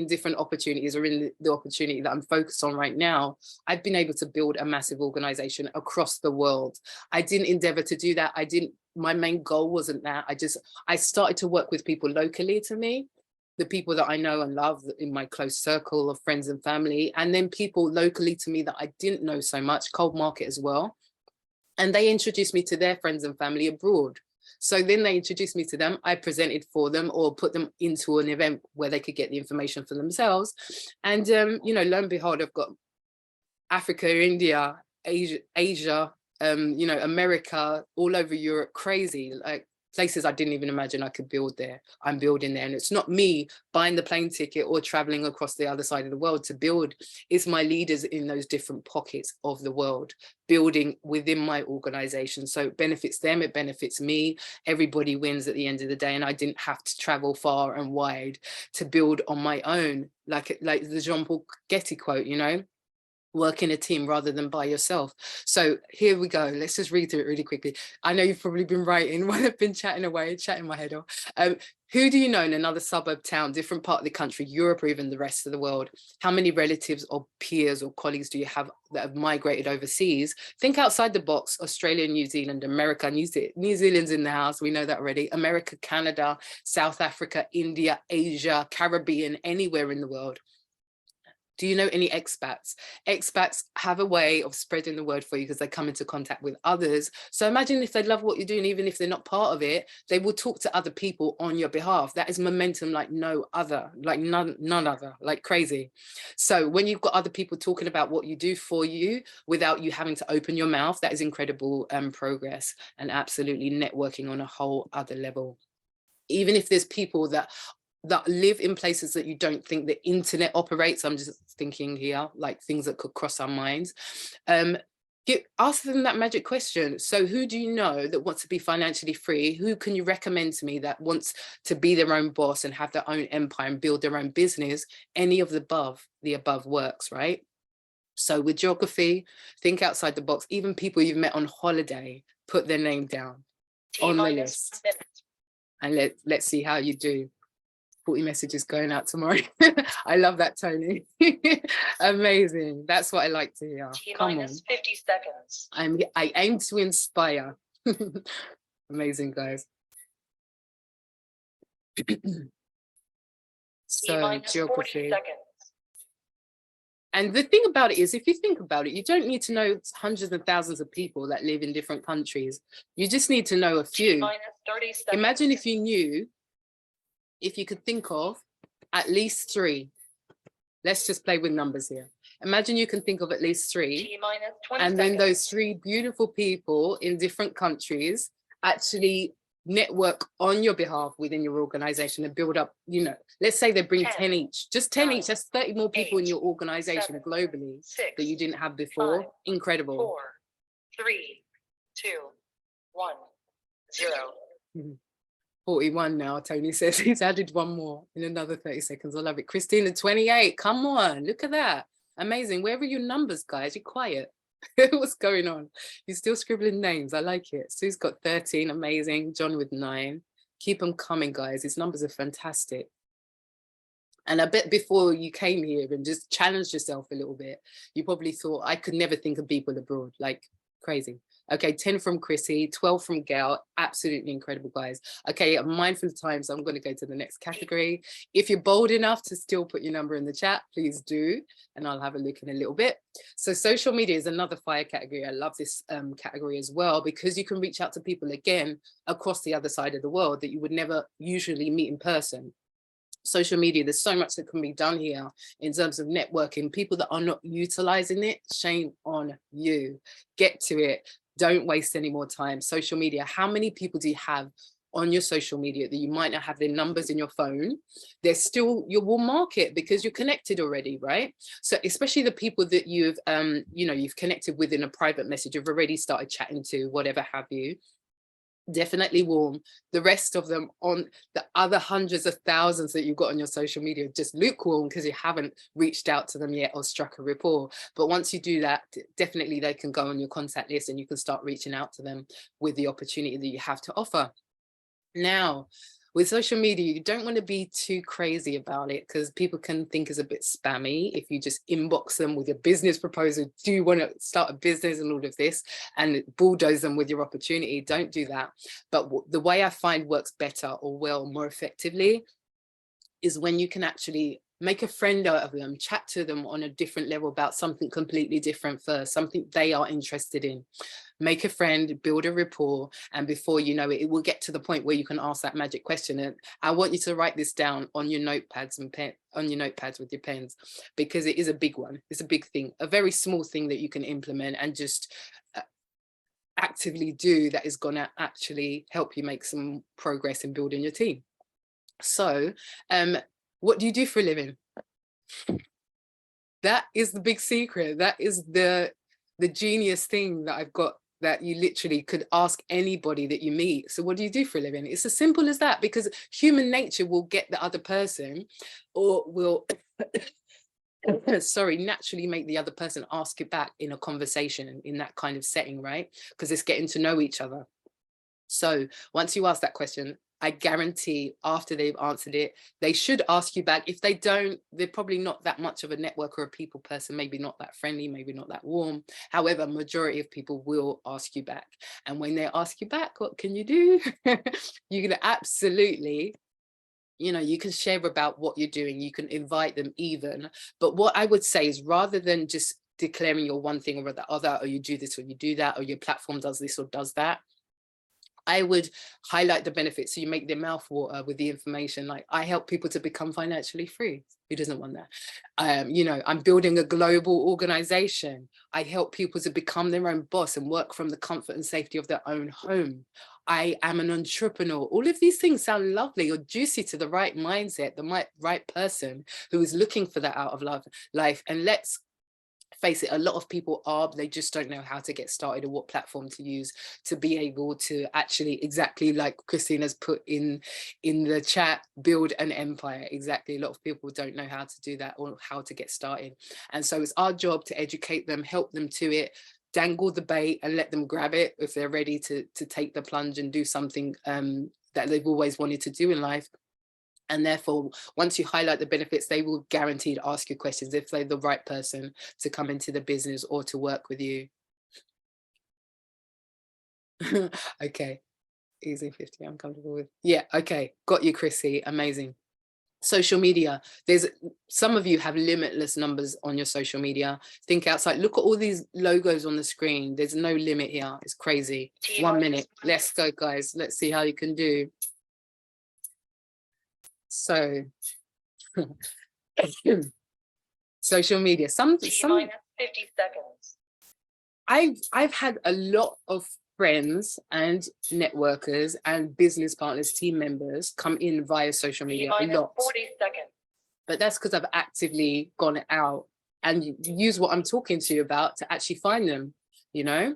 different opportunities, or in the opportunity that I'm focused on right now, I've been able to build a massive organization across the world. I didn't endeavor to do that. My main goal wasn't that. I started to work with people locally to me, the people that I know and love in my close circle of friends and family, and then people locally to me that I didn't know so much, cold market as well. And they introduced me to their friends and family abroad. So then they introduced me to them. I presented for them or put them into an event where they could get the information for themselves. And, you know, lo and behold, I've got Africa, India, Asia, you know, America, all over Europe, crazy. Like places I didn't even imagine I could build there. I'm building there. And it's not me buying the plane ticket or traveling across the other side of the world to build. It's my leaders in those different pockets of the world, building within my organization. So it benefits them, it benefits me. Everybody wins at the end of the day. And I didn't have to travel far and wide to build on my own, like the Jean-Paul Getty quote, you know, work in a team rather than by yourself. So here we go. Let's just read through it really quickly. I know you've probably been writing while I've been chatting away, chatting my head off. Who do you know in another suburb town, different part of the country, Europe, or even the rest of the world? How many relatives or peers or colleagues do you have that have migrated overseas? Think outside the box. Australia, New Zealand, America, New Zealand's in the house. We know that already. America, Canada, South Africa, India, Asia, Caribbean, anywhere in the world. Do you know any expats? Expats have a way of spreading the word for you because they come into contact with others. So imagine if they love what you're doing, even if they're not part of it, they will talk to other people on your behalf. That is momentum like no other, like none other, like crazy. So when you've got other people talking about what you do for you without you having to open your mouth, that is incredible progress, and absolutely networking on a whole other level. Even if there's people that live in places that you don't think the internet operates. I'm just thinking here, like things that could cross our minds. Ask them that magic question. So who do you know that wants to be financially free? Who can you recommend to me that wants to be their own boss and have their own empire and build their own business? Any of the above works, right? So with geography, think outside the box. Even people you've met on holiday, put their name down on the list. And let's see how you do. 40 messages going out tomorrow. I love that, Tony. Amazing. That's what I like to hear. Come on. 50 seconds. I aim to inspire. Amazing, guys. So geography. And the thing about it is, if you think about it, you don't need to know hundreds of thousands of people that live in different countries. You just need to know a few. Imagine if you knew, if you could think of at least 3. Let's just play with numbers here. Imagine you can think of at least 3, and then those 3 beautiful people in different countries actually network on your behalf within your organization and build up, you know, let's say they bring 10 each, just 10 each. That's 30 more people in your organization globally that you didn't have before. Incredible. 4, 3, 2, 1, 0. 41 now, Tony says. He's added 1 more in another 30 seconds. I love it. Christina, 28. Come on, look at that. Amazing. Where are your numbers, guys? You're quiet. What's going on? You're still scribbling names. I like it. Sue's got 13. Amazing. John with 9. Keep them coming, guys. His numbers are fantastic. And I bet before you came here and just challenged yourself a little bit, you probably thought, I could never think of people abroad. Like, crazy. Okay, 10 from Chrissy, 12 from Gail. Absolutely incredible, guys. Okay, I'm mindful of time, so I'm going to go to the next category. If you're bold enough to still put your number in the chat, please do, and I'll have a look in a little bit. So social media is another fire category. I love this category as well, because you can reach out to people again across the other side of the world that you would never usually meet in person. Social media, there's so much that can be done here in terms of networking. People that are not utilizing it, shame on you. Get to it. Don't waste any more time. Social media, how many people do you have on your social media that you might not have their numbers in your phone? They're still your warm market because you're connected already, right? So especially the people that you've you've connected with in a private message, you've already started chatting to, whatever have you. Definitely warm. The rest of them, on the other hundreds of thousands that you've got on your social media, just lukewarm because you haven't reached out to them yet or struck a rapport. But once you do that, definitely they can go on your contact list and you can start reaching out to them with the opportunity that you have to offer. Now, with social media, you don't want to be too crazy about it because people can think it's a bit spammy if you just inbox them with your business proposal. Do you want to start a business and all of this, and bulldoze them with your opportunity? Don't do that. But the way I find works better or more effectively is when you can actually make a friend out of them, chat to them on a different level about something completely different first, something they are interested in. Make a friend, build a rapport, and before you know it, it will get to the point where you can ask that magic question. And I want you to write this down on your notepads and on your notepads with your pens, because it is a big one. It's a big thing, a very small thing that you can implement and just actively do that is going to actually help you make some progress in building your team. So what do you do for a living? That is the big secret. That is the genius thing that I've got, that you literally could ask anybody that you meet. So what do you do for a living? It's as simple as that, because human nature will get the other person, or will sorry, naturally make the other person ask you back in a conversation, in that kind of setting, right? Because it's getting to know each other. So once you ask that question, I guarantee after they've answered it, they should ask you back. If they don't, they're probably not that much of a networker or a people person, maybe not that friendly, maybe not that warm. However, majority of people will ask you back. And when they ask you back, what can you do? You can absolutely, you know, you can share about what you're doing, you can invite them even. But what I would say is, rather than just declaring your one thing or the other, or you do this or you do that, or your platform does this or does that, I would highlight the benefits, so you make their mouth water with the information. Like, I help people to become financially free. Who doesn't want that? You know, I'm building a global organization. I help people to become their own boss and work from the comfort and safety of their own home. I am an entrepreneur. All of these things sound lovely or juicy to the right mindset, the right person who is looking for that out of life. And let's face it, a lot of people are, they just don't know how to get started or what platform to use to be able to actually, exactly like Christina's put in the chat, build an empire. Exactly, a lot of people don't know how to do that or how to get started. And so it's our job to educate them, help them to it, dangle the bait and let them grab it if they're ready to take the plunge and do something that they've always wanted to do in life. And therefore, once you highlight the benefits, they will guaranteed ask you questions if they're the right person to come into the business or to work with you. Okay, easy 50, I'm comfortable with. Yeah, okay, got you, Chrissy, amazing. Social media, there's some of you have limitless numbers on your social media. Think outside, look at all these logos on the screen. There's no limit here, it's crazy. 1 minute, let's go, guys, let's see how you can do. So social media, some 50 seconds. I've had a lot of friends and networkers and business partners, team members come in via social media a lot. 40 seconds. But that's because I've actively gone out and use what I'm talking to you about to actually find them, you know.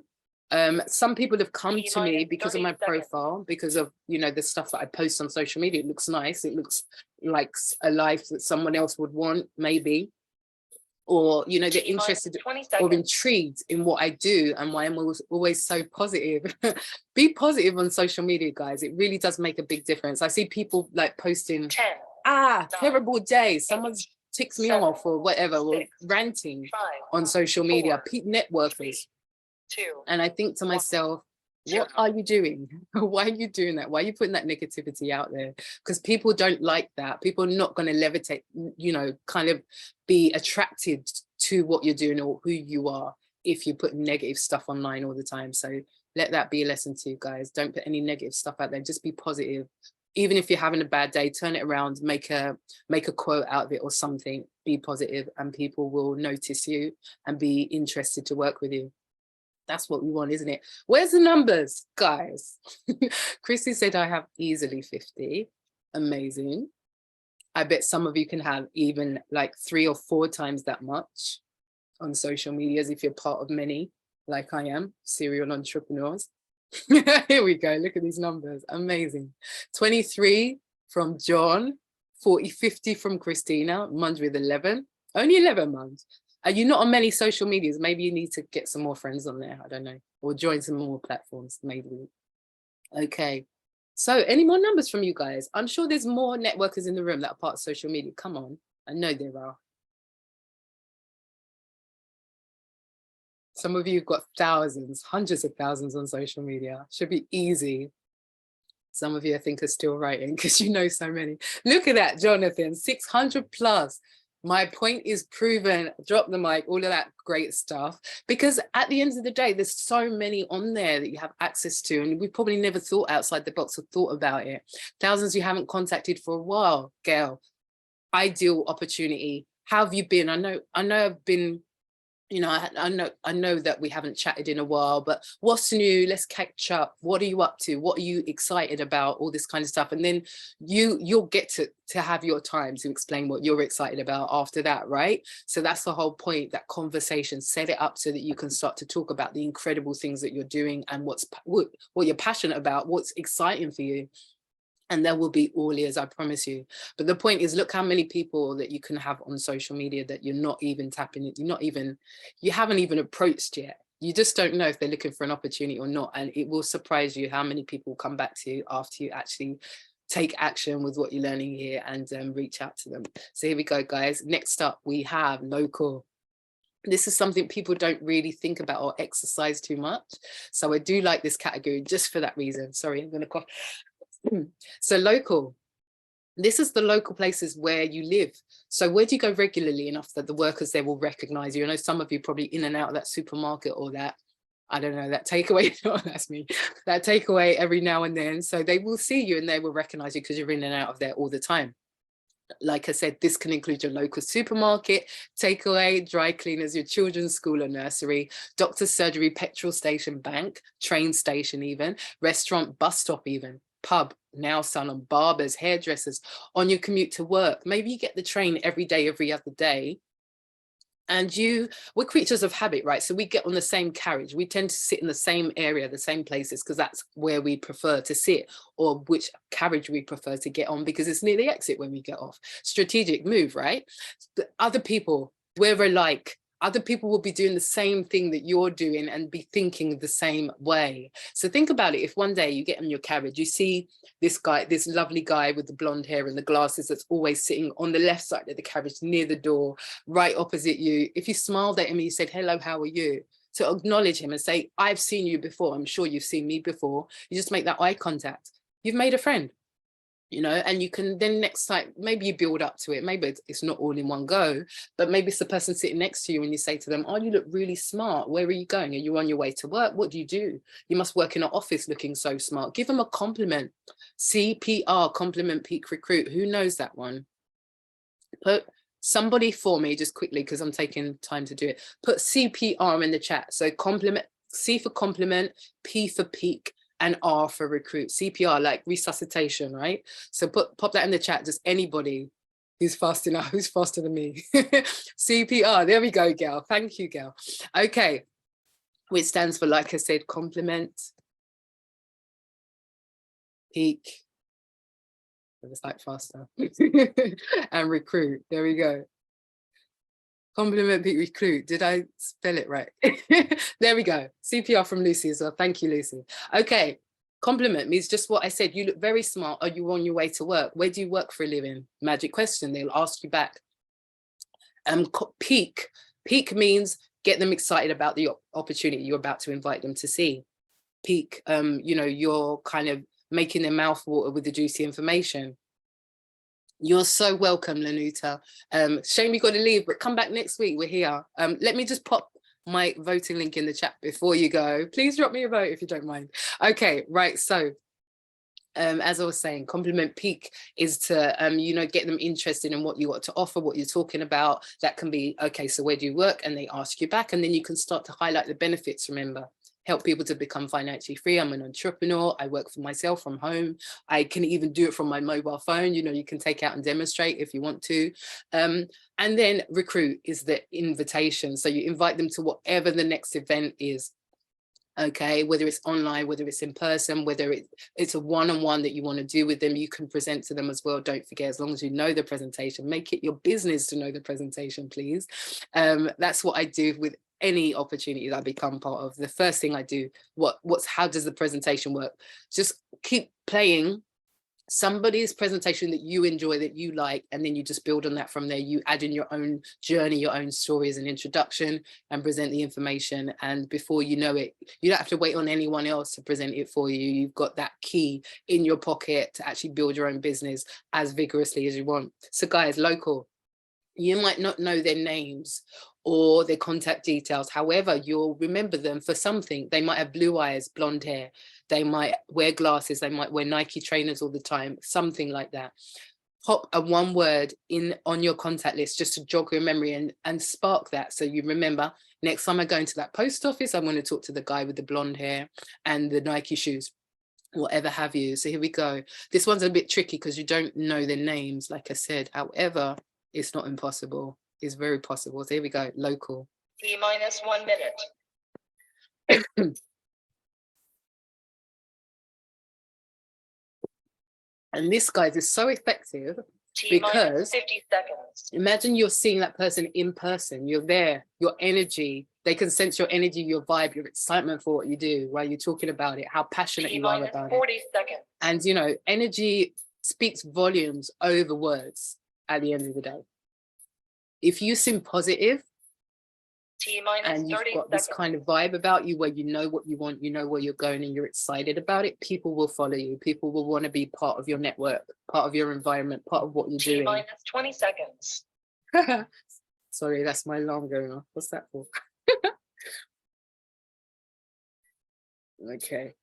Some people have come to me because of my profile, because of, you know, the stuff that I post on social media. It looks nice, it looks like a life that someone else would want, maybe. Or, you know, they're interested or intrigued in what I do and why I'm always so positive. Be positive on social media, guys. It really does make a big difference. I see people like posting, 10, terrible day, someone's ticks me off or whatever, or ranting 5, on social media, 4, networkers. 2, and I think to myself, what are you doing? Why are you doing that? Why are you putting that negativity out there? Because people don't like that. People are not going to levitate, you know, kind of be attracted to what you're doing or who you are if you put negative stuff online all the time. So let that be a lesson to you guys. Don't put any negative stuff out there. Just be positive. Even if you're having a bad day, turn it around, make a quote out of it or something. Be positive and people will notice you and be interested to work with you. That's what we want, isn't it? Where's the numbers, guys? Chrissy said I have easily 50. Amazing. I bet some of you can have even like 3 or 4 times that much on social medias if you're part of many, like I am, serial entrepreneurs. Here we go. Look at these numbers. Amazing. 23 from John, 50 from Christina, Mund with 11. Only 11 months. Are you not on many social medias? Maybe you need to get some more friends on there. I don't know. Or join some more platforms, maybe. Okay. So any more numbers from you guys? I'm sure there's more networkers in the room that are part of social media. Come on. I know there are. Some of you have got thousands, hundreds of thousands on social media. Should be easy. Some of you I think are still writing because you know so many. Look at that, Jonathan, 600 plus. My point is proven. Drop the mic, all of that great stuff. Because at the end of the day, there's so many on there that you have access to, and we probably never thought outside the box or thought about it. Thousands you haven't contacted for a while. Gail, ideal opportunity. How have you been? I know I've been you know, I know that we haven't chatted in a while, but what's new? Let's catch up. What are you up to? What are you excited about? All this kind of stuff. And then you'll get to have your time to explain what you're excited about after that, right? So that's the whole point, that conversation, set it up so that you can start to talk about the incredible things that you're doing and what you're passionate about, what's exciting for you. And there will be all ears, I promise you. But the point is, look how many people that you can have on social media that you're not even tapping it, you haven't even approached yet. You just don't know if they're looking for an opportunity or not. And it will surprise you how many people come back to you after you actually take action with what you're learning here and reach out to them. So here we go, guys. Next up, we have local. This is something people don't really think about or exercise too much. So I do like this category just for that reason. Sorry, I'm going to cough. So local, this is the local places where you live. So where do you go regularly enough that the workers there will recognize you? I know some of you probably in and out of that supermarket or that, I don't know, that takeaway, oh, that's me, that takeaway every now and then. So they will see you and they will recognize you because you're in and out of there all the time. Like I said, this can include your local supermarket, takeaway, dry cleaners, your children's school or nursery, doctor's surgery, petrol station, bank, train station even, restaurant, bus stop even, pub, nail salon, barbers, hairdressers, on your commute to work. Maybe you get the train every day, every other day. And we're creatures of habit, right? So we get on the same carriage. We tend to sit in the same area, the same places, because that's where we prefer to sit, or which carriage we prefer to get on because it's near the exit when we get off. Strategic move, right? But other people, we're alike. Other people will be doing the same thing that you're doing and be thinking the same way. So think about it. If one day you get in your carriage, you see this guy, this lovely guy with the blonde hair and the glasses that's always sitting on the left side of the carriage near the door, right opposite you. If you smiled at him and you said, hello, how are you? To acknowledge him and say, I've seen you before. I'm sure you've seen me before. You just make that eye contact. You've made a friend. You know, and you can then next time, maybe you build up to it. Maybe it's not all in one go, but maybe it's the person sitting next to you and you say to them, oh, you look really smart. Where are you going? Are you on your way to work? What do? You must work in an office looking so smart. Give them a compliment. CPR, compliment peak recruit. Who knows that one? Put somebody for me just quickly, because I'm taking time to do it. Put CPR in the chat. So compliment, C for compliment, P for peak, and R for recruit. CPR, like resuscitation, right? So pop that in the chat, just anybody who's fast enough, who's faster than me. CPR, there we go, Gail. Thank you, Gail. Okay, which stands for, like I said, compliment, peak, it's like faster, and recruit. There we go. Compliment, peak, recruit. Did I spell it right? There we go. CPR from Lucy as well. Thank you, Lucy. Okay. Compliment means just what I said. You look very smart. Are you on your way to work? Where do you work for a living? Magic question. They'll ask you back. Peak. Peak means get them excited about the opportunity you're about to invite them to see. Peak, you know, you're kind of making their mouth water with the juicy information. You're so welcome, Lanuta. Shame you got to leave, but come back next week. We're here. Let me just pop my voting link in the chat before you go. Please drop me a vote if you don't mind. Okay, right. So as I was saying, compliment peak is to, you know, get them interested in what you got to offer, what you're talking about. That can be, okay, so where do you work? And they ask you back, and then you can start to highlight the benefits, remember. Help people to become financially free. I'm an entrepreneur. I work for myself from home. I can even do it from my mobile phone. You know, you can take out and demonstrate if you want to. And then recruit is the invitation. So you invite them to whatever the next event is. Okay, whether it's online, whether it's in person, whether it's a one-on-one that you want to do with them, you can present to them as well. Don't forget, as long as you know the presentation, make it your business to know the presentation, please. That's what I do with any opportunity that I become part of. The first thing I do, how does the presentation work? Just keep playing somebody's presentation that you enjoy, that you like, and then you just build on that from there. You add in your own journey, your own story as an introduction, and present the information. And before you know it, you don't have to wait on anyone else to present it for you. You've got that key in your pocket to actually build your own business as vigorously as you want. So guys, local, you might not know their names or their contact details. However, you'll remember them for something. They might have blue eyes, blonde hair. They might wear glasses. They might wear Nike trainers all the time, something like that. pop a one word in on your contact list just to jog your memory and spark that. So you remember, next time I go into that post office, I'm going to talk to the guy with the blonde hair and the Nike shoes, whatever have you. So here we go. This one's a bit tricky because you don't know their names, like I said. However, it's not impossible. It's very possible. So here we go. Local. T-minus 1 minute. And this, guys, is so effective T-minus because 50 seconds. imagine you're seeing that person in person. You're there, your energy, they can sense your energy, your vibe, your excitement for what you do while you're talking about it, how passionate you are about 40 it. seconds. And, you know, energy speaks volumes over words at the end of the day. If you seem positive, and you've got this kind of vibe about you where you know what you want, you know where you're going and you're excited about it, people will follow you. People will want to be part of your network, part of your environment, part of what you're doing. T-minus 20 seconds. Sorry, that's my alarm going off. What's that for? Okay.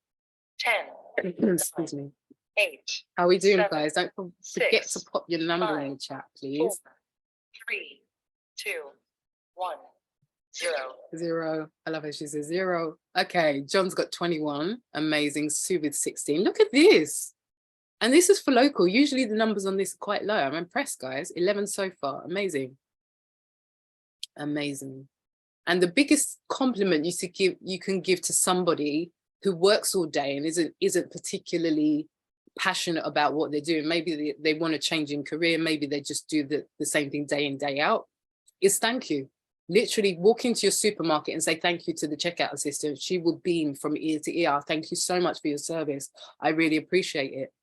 10. Excuse me. 8. How are we doing, 7, guys? Don't forget 6, to pop your number 5, in the chat, please. 4, 3, 2, 1, 0. 0. I love it. She says 0. Okay, John's got 21. Amazing. Sue with 16. Look at this. And this is for local. Usually the numbers on this are quite low. I'm impressed, guys. 11 so far. Amazing. Amazing. And the biggest compliment you can give to somebody who works all day and isn't particularly passionate about what they're doing. Maybe they want to change in career. Maybe they just do the same thing day in, day out. Is thank you. Literally walk into your supermarket and say thank you to the checkout assistant. She will beam from ear to ear. Thank you so much for your service. I really appreciate it.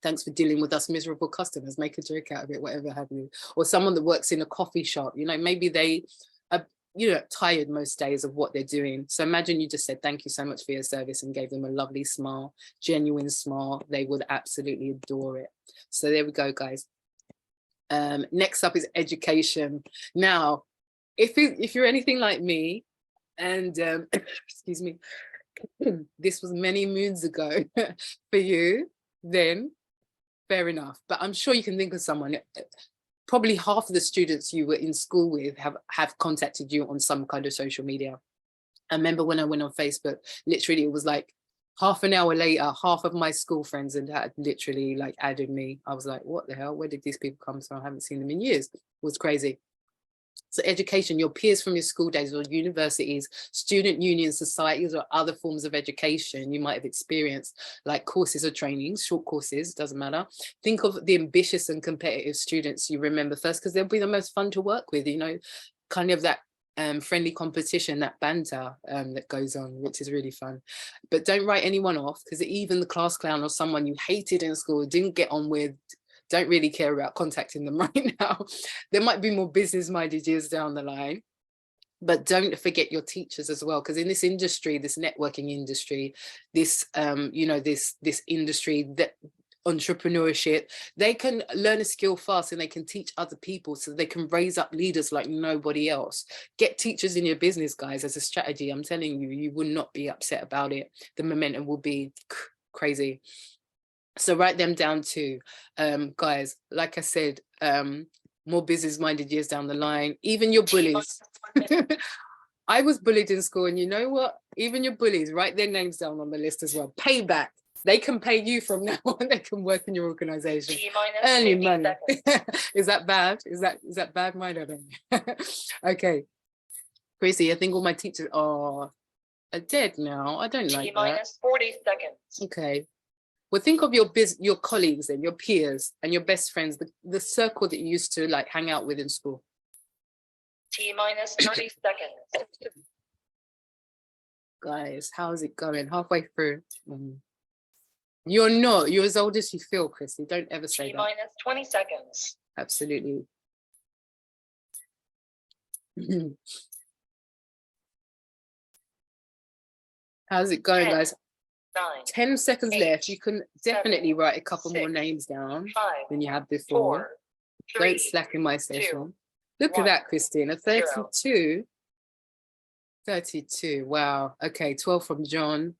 Thanks for dealing with us miserable customers. Make a joke out of it, whatever have you. Or someone that works in a coffee shop, you know, maybe they are, you know, tired most days of what they're doing. So imagine you just said thank you so much for your service and gave them a lovely smile, genuine smile. They would absolutely adore it. So there we go, guys. Next up is education. Now, if you're anything like me, and excuse me, this was many moons ago for you, then fair enough. But I'm sure you can think of someone. Probably half of the students you were in school with have contacted you on some kind of social media. I remember when I went on Facebook, literally it was like half an hour later, half of my school friends had literally like added me. I was like, what the hell? Where did these people come from? I haven't seen them in years. It was crazy. So education, your peers from your school days or universities, student union societies or other forms of education you might have experienced, like courses or trainings, short courses, doesn't matter. Think of the ambitious and competitive students you remember first, because they'll be the most fun to work with, you know, kind of that friendly competition, that banter that goes on, which is really fun. But don't write anyone off, because even the class clown or someone you hated in school, didn't get on with, don't really care about contacting them right now. There might be more business-minded years down the line. But don't forget your teachers as well, because in this industry, this networking industry, this you know, this industry, that entrepreneurship, they can learn a skill fast and they can teach other people, so they can raise up leaders like nobody else. Get teachers in your business, guys, as a strategy. I'm telling you, you will not be upset about it. The momentum will be crazy. So write them down too, guys. Like I said, more business-minded years down the line. Even your bullies. I was bullied in school, and you know what? Even your bullies, write their names down on the list as well. Payback. They can pay you from now on. They can work in your organization. Early money. Is that bad? Is that bad? Mine, I don't know. Okay. Chrissy, I think all my teachers are dead now. I don't like that. 40 seconds. Okay. Well, think of your colleagues and your peers and your best friends, the circle that you used to like hang out with in school. T-minus 30 seconds. Guys, how's it going? Halfway through. You're as old as you feel, Chrissy. Don't ever say that. T-minus 20 seconds. Absolutely. How's it going, 10, guys? 9, 10 seconds 8, left. You can definitely 7, write a couple 6, more names down 5, than you had before. 4, 3, Don't slack in my 2, session. Look 1, at that, Christina. 0. 32. Wow. Okay, 12 from John.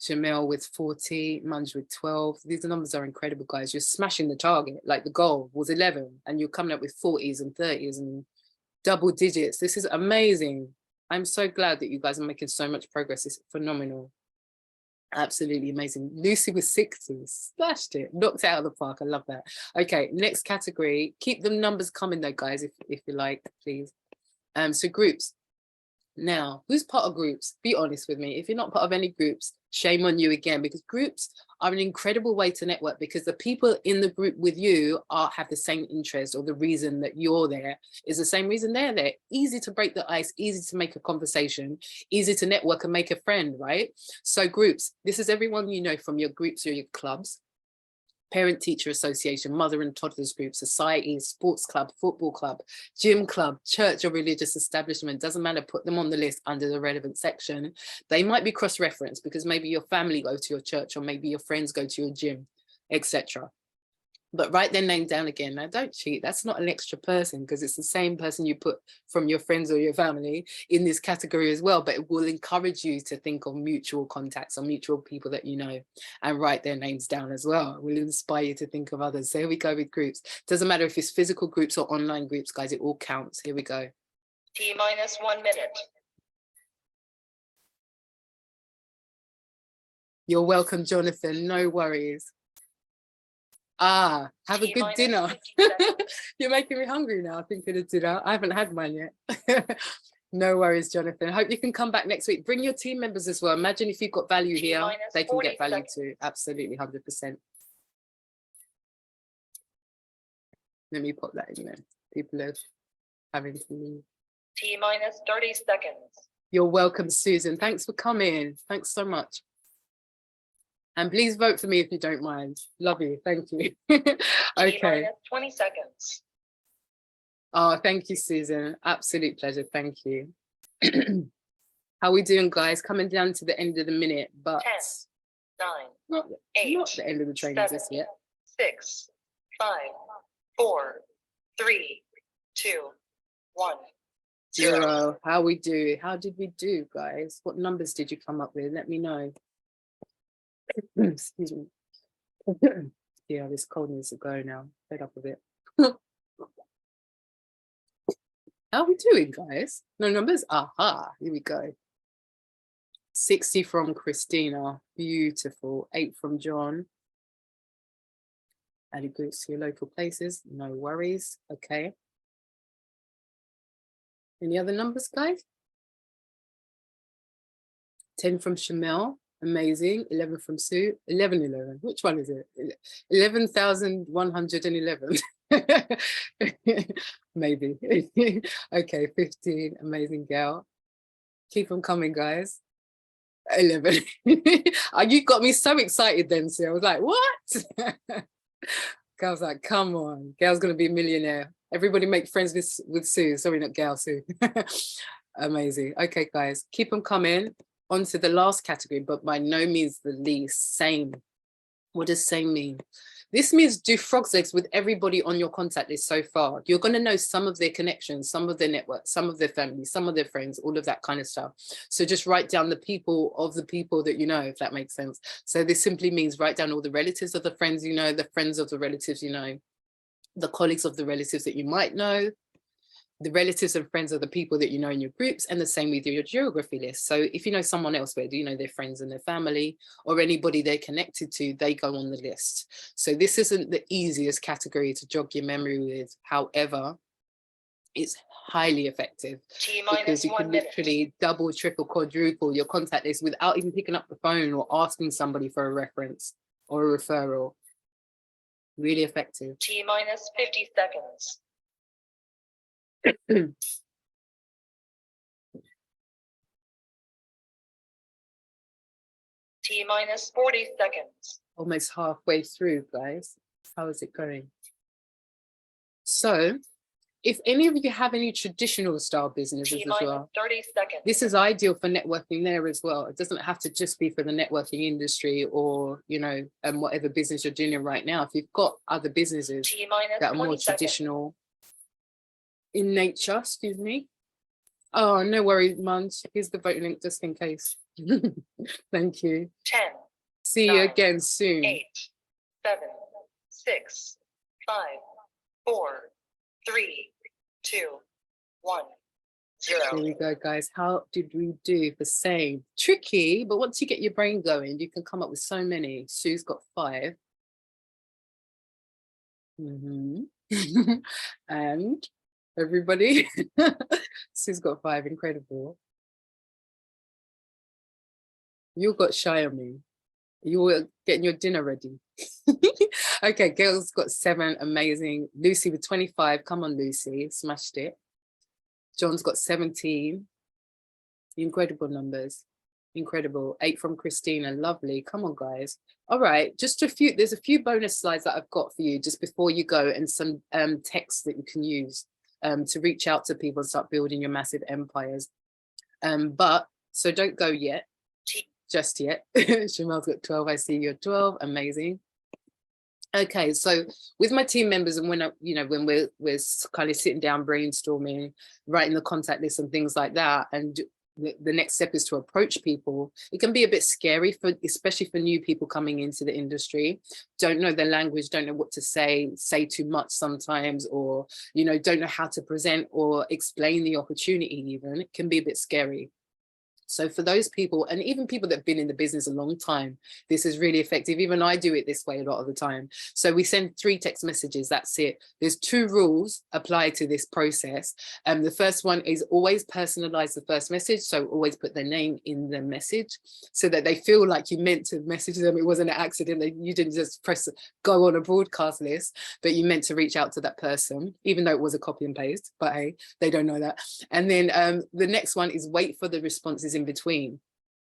Jamel with 40, Munge with 12. These numbers are incredible, guys. You're smashing the target. Like the goal was 11 and you're coming up with 40s and 30s and double digits. This is amazing. I'm so glad that you guys are making so much progress. It's phenomenal. Absolutely amazing. Lucy with 60, slashed it, knocked it out of the park. I love that. Okay, next category. Keep the numbers coming though, guys, if you like, please. So groups. Now, who's part of groups? Be honest with me. If you're not part of any groups, shame on you again, because groups are an incredible way to network, because the people in the group with you have the same interest, or the reason that you're there is the same reason they're there. Easy to break the ice, easy to make a conversation, easy to network and make a friend, right? So groups, this is everyone you know from your groups or your clubs. Parent teacher association, mother and toddlers group, society, sports club, football club, gym club, church or religious establishment, doesn't matter, put them on the list under the relevant section. They might be cross-referenced because maybe your family go to your church, or maybe your friends go to your gym, etc. But write their name down again. Now, don't cheat. That's not an extra person, because it's the same person you put from your friends or your family in this category as well. But it will encourage you to think of mutual contacts or mutual people that you know, and write their names down as well. It will inspire you to think of others. So here we go with groups. Doesn't matter if it's physical groups or online groups, guys, it all counts. Here we go. T-minus 1 minute. You're welcome, Jonathan. No worries. Have a good dinner. You're making me hungry now, thinking of dinner. I haven't had mine yet. No worries, Jonathan. Hope you can come back next week. Bring your team members as well. Imagine if you've got value here, they can get value too. Absolutely, 100%. Let me put that in there. People are having to leave. T-minus 30 seconds. You're welcome, Susan. Thanks for coming. Thanks so much. And please vote for me if you don't mind. Love you. Thank you. Okay. 20 seconds. Oh, thank you, Susan. Absolute pleasure. Thank you. How we doing, guys? Coming down to the end of the minute, but 10, 9, not 8, the end of the training 7, just yet. 6, 5, 4, 3, 2, 1. 0. How we do? How did we do, guys? What numbers did you come up with? Let me know. Excuse me. Yeah, this cold needs to go now. Fed up with it. How are we doing, guys? No numbers? Aha, here we go. 60 from Christina. Beautiful. 8 from John. Added groups to your local places. No worries. Okay. Any other numbers, guys? 10 from Shamel. Amazing. 11 from Sue. 11. Which one is it? 11,111. Maybe. Okay, 15. Amazing, gal. Keep them coming, guys. 11. You got me so excited then, Sue. I was like, what? I was like, come on. Gal's going to be a millionaire. Everybody make friends with Sue. Sorry, not Gal, Sue. Amazing. Okay, guys, keep them coming. On to the last category, but by no means the least. Same. What does same mean? This means do frog's legs with everybody on your contact list so far. You're going to know some of their connections, some of their network, some of their family, some of their friends, all of that kind of stuff. So just write down the people of the people that you know, if that makes sense. So this simply means write down all the relatives of the friends you know, the friends of the relatives you know, the colleagues of the relatives that you might know, the relatives and friends of the people that you know in your groups, and the same with your geography list. So if you know someone else, where do you know their friends and their family, or anybody they're connected to, they go on the list. So this isn't the easiest category to jog your memory with. However, it's highly effective because you can literally double, triple, quadruple your contact list without even picking up the phone or asking somebody for a reference or a referral. Really effective. T-minus 50 seconds. T-minus 40 seconds. Almost halfway through, guys. How is it going? So if any of you have any traditional style businesses as well, 30 seconds. This is ideal for networking there as well. It doesn't have to just be for the networking industry or, you know, whatever business you're doing right now. If you've got other businesses that are more traditional in nature, excuse me, Oh, no worries, Munch. Here's the vote link just in case. Thank you. 10, See you 9, again soon. 8, 7, 6, 5, 4, 3, 2, 1, 0. There we go, guys. How did we do for same? Tricky, but once you get your brain going, you can come up with so many. Sue's got 5. And everybody, Sue's got 5. Incredible. You got shy on me. You were getting your dinner ready. Okay, Gail's got 7. Amazing. Lucy with 25. Come on, Lucy. Smashed it. John's got 17. Incredible numbers. Incredible. 8 from Christina. Lovely. Come on, guys. All right, just there's a few bonus slides that I've got for you just before you go, and some text that you can use to reach out to people and start building your massive empires. But so don't go yet, just yet. Shamel's got 12. I see you're 12. Amazing. Okay, so with my team members, and when when we're kind of sitting down brainstorming, writing the contact list and things like that, and the next step is to approach people. It can be a bit scary, especially for new people coming into the industry. Don't know the language, don't know what to say too much sometimes, or don't know how to present or explain the opportunity. Even it can be a bit scary. So for those people, and even people that have been in the business a long time, this is really effective. Even I do it this way a lot of the time. So we send 3 text messages, that's it. There's 2 rules applied to this process. The first one is always personalize the first message. So always put their name in the message so that they feel like you meant to message them. It wasn't an accident, you didn't just press go on a broadcast list, but you meant to reach out to that person, even though it was a copy and paste, but hey, they don't know that. And then the next one is wait for the responses in between.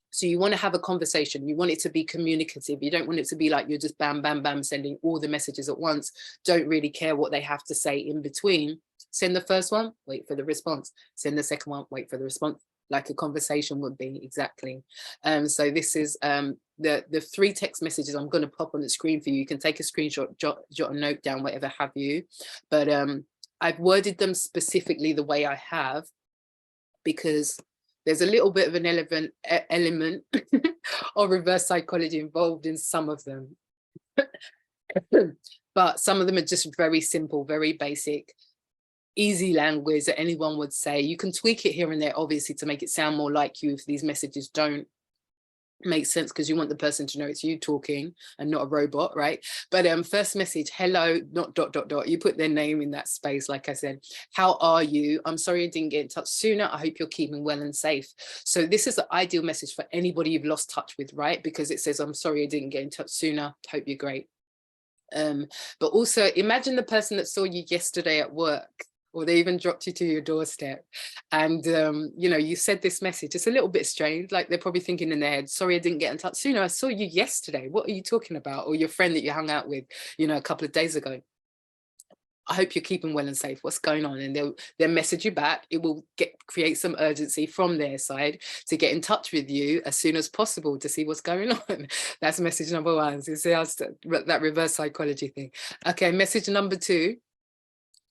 So you want to have a conversation, you want it to be communicative, you don't want it to be like you're just bam bam bam sending all the messages at once, don't really care what they have to say in between. Send the first one, wait for the response. Send the second one, wait for the response, like a conversation would be. Exactly. So this is the 3 text messages I'm going to pop on the screen for you. You can take a screenshot, jot a note down, whatever have you, but I've worded them specifically the way I have because there's a little bit of an element of reverse psychology involved in some of them. But some of them are just very simple, very basic, easy language that anyone would say. You can tweak it here and there, obviously, to make it sound more like you if these messages don't make sense, because you want the person to know it's you talking and not a robot, right? But first message, hello, not ... You put their name in that space. Like I said, how are you? I'm sorry I didn't get in touch sooner. I hope you're keeping well and safe. So this is the ideal message for anybody you've lost touch with, right? Because it says, I'm sorry I didn't get in touch sooner. Hope you're great. But also imagine the person that saw you yesterday at work, or they even dropped you to your doorstep, and you said this message. It's a little bit strange, like they're probably thinking in their head, sorry I didn't get in touch sooner, I saw you yesterday, what are you talking about? Or your friend that you hung out with a couple of days ago, I hope you're keeping well and safe, what's going on? And they'll message you back. It will create some urgency from their side to get in touch with you as soon as possible to see what's going on. That's message number 1. So see how that reverse psychology thing. Okay, message number 2.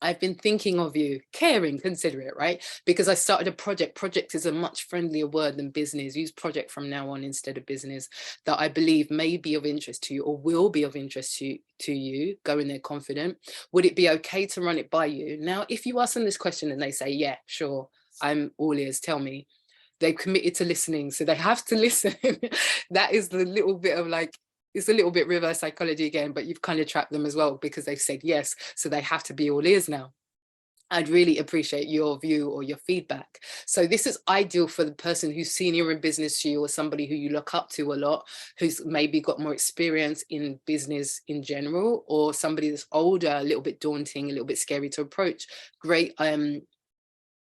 I've been thinking of you, caring, considerate, right? Because I started a project. Project is a much friendlier word than business. Use project from now on instead of business, that I believe may be of interest to you or will be of interest to you. Go in there confident. Would it be okay to run it by you? Now, if you ask them this question and they say, yeah, sure, I'm all ears, tell me. They've committed to listening, so they have to listen. That is the little bit of like, it's a little bit reverse psychology again, but you've kind of trapped them as well because they've said yes, so they have to be all ears now. I'd really appreciate your view or your feedback. So this is ideal for the person who's senior in business to you, or somebody who you look up to a lot, who's maybe got more experience in business in general, or somebody that's older, a little bit daunting, a little bit scary to approach. Great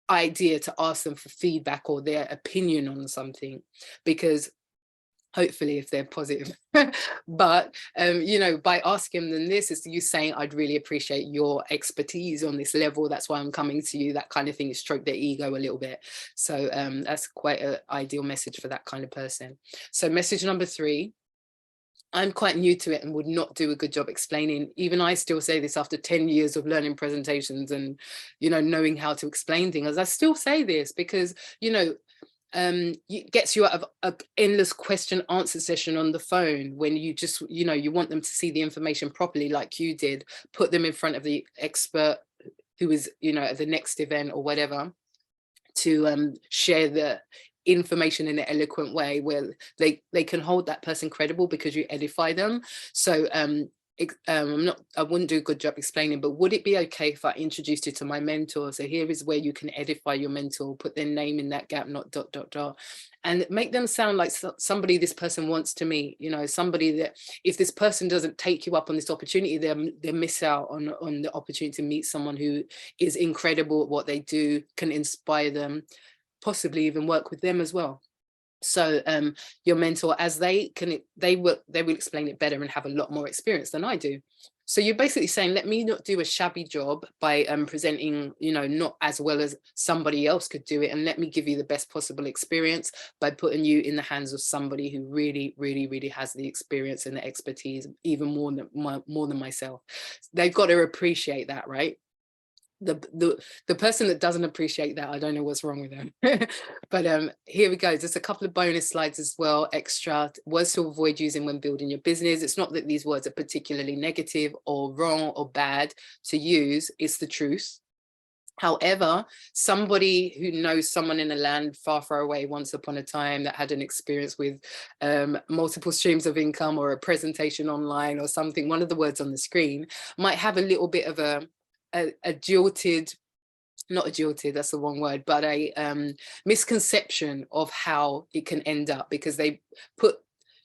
idea to ask them for feedback or their opinion on something, because hopefully if they're positive, but by asking them this, is you saying, I'd really appreciate your expertise on this level, that's why I'm coming to you, that kind of thing. Stroke their ego a little bit. So that's quite an ideal message for that kind of person. So message number 3, I'm quite new to it and would not do a good job explaining. Even I still say this after 10 years of learning presentations and, you know, knowing how to explain things. I still say this because, you know, it gets you out of an endless question answer session on the phone when you just, you know, you want them to see the information properly like you did, put them in front of the expert who is, you know, at the next event or whatever, to share the information in an eloquent way where they can hold that person credible because you edify them. So I wouldn't do a good job explaining, but would it be okay if I introduced you to my mentor? So here is where you can edify your mentor, put their name in that gap, not ... and make them sound like somebody this person wants to meet, you know, somebody that if this person doesn't take you up on this opportunity, they miss out on the opportunity to meet someone who is incredible at what they do, can inspire them, possibly even work with them as well. So your mentor, as they will explain it better and have a lot more experience than I do. So you're basically saying, let me not do a shabby job by presenting, you know, not as well as somebody else could do it, and let me give you the best possible experience by putting you in the hands of somebody who really has the experience and the expertise, even more than myself. They've got to appreciate that, right? The person that doesn't appreciate that, I don't know what's wrong with them. But here we go. There's a couple of bonus slides as well, extra words to avoid using when building your business. It's not that these words are particularly negative or wrong or bad to use, it's the truth. However, somebody who knows someone in a land far away once upon a time that had an experience with multiple streams of income or a presentation online or something, one of the words on the screen might have a little bit of a jilted, not a jilted, that's the wrong word, but a misconception of how it can end up, because they put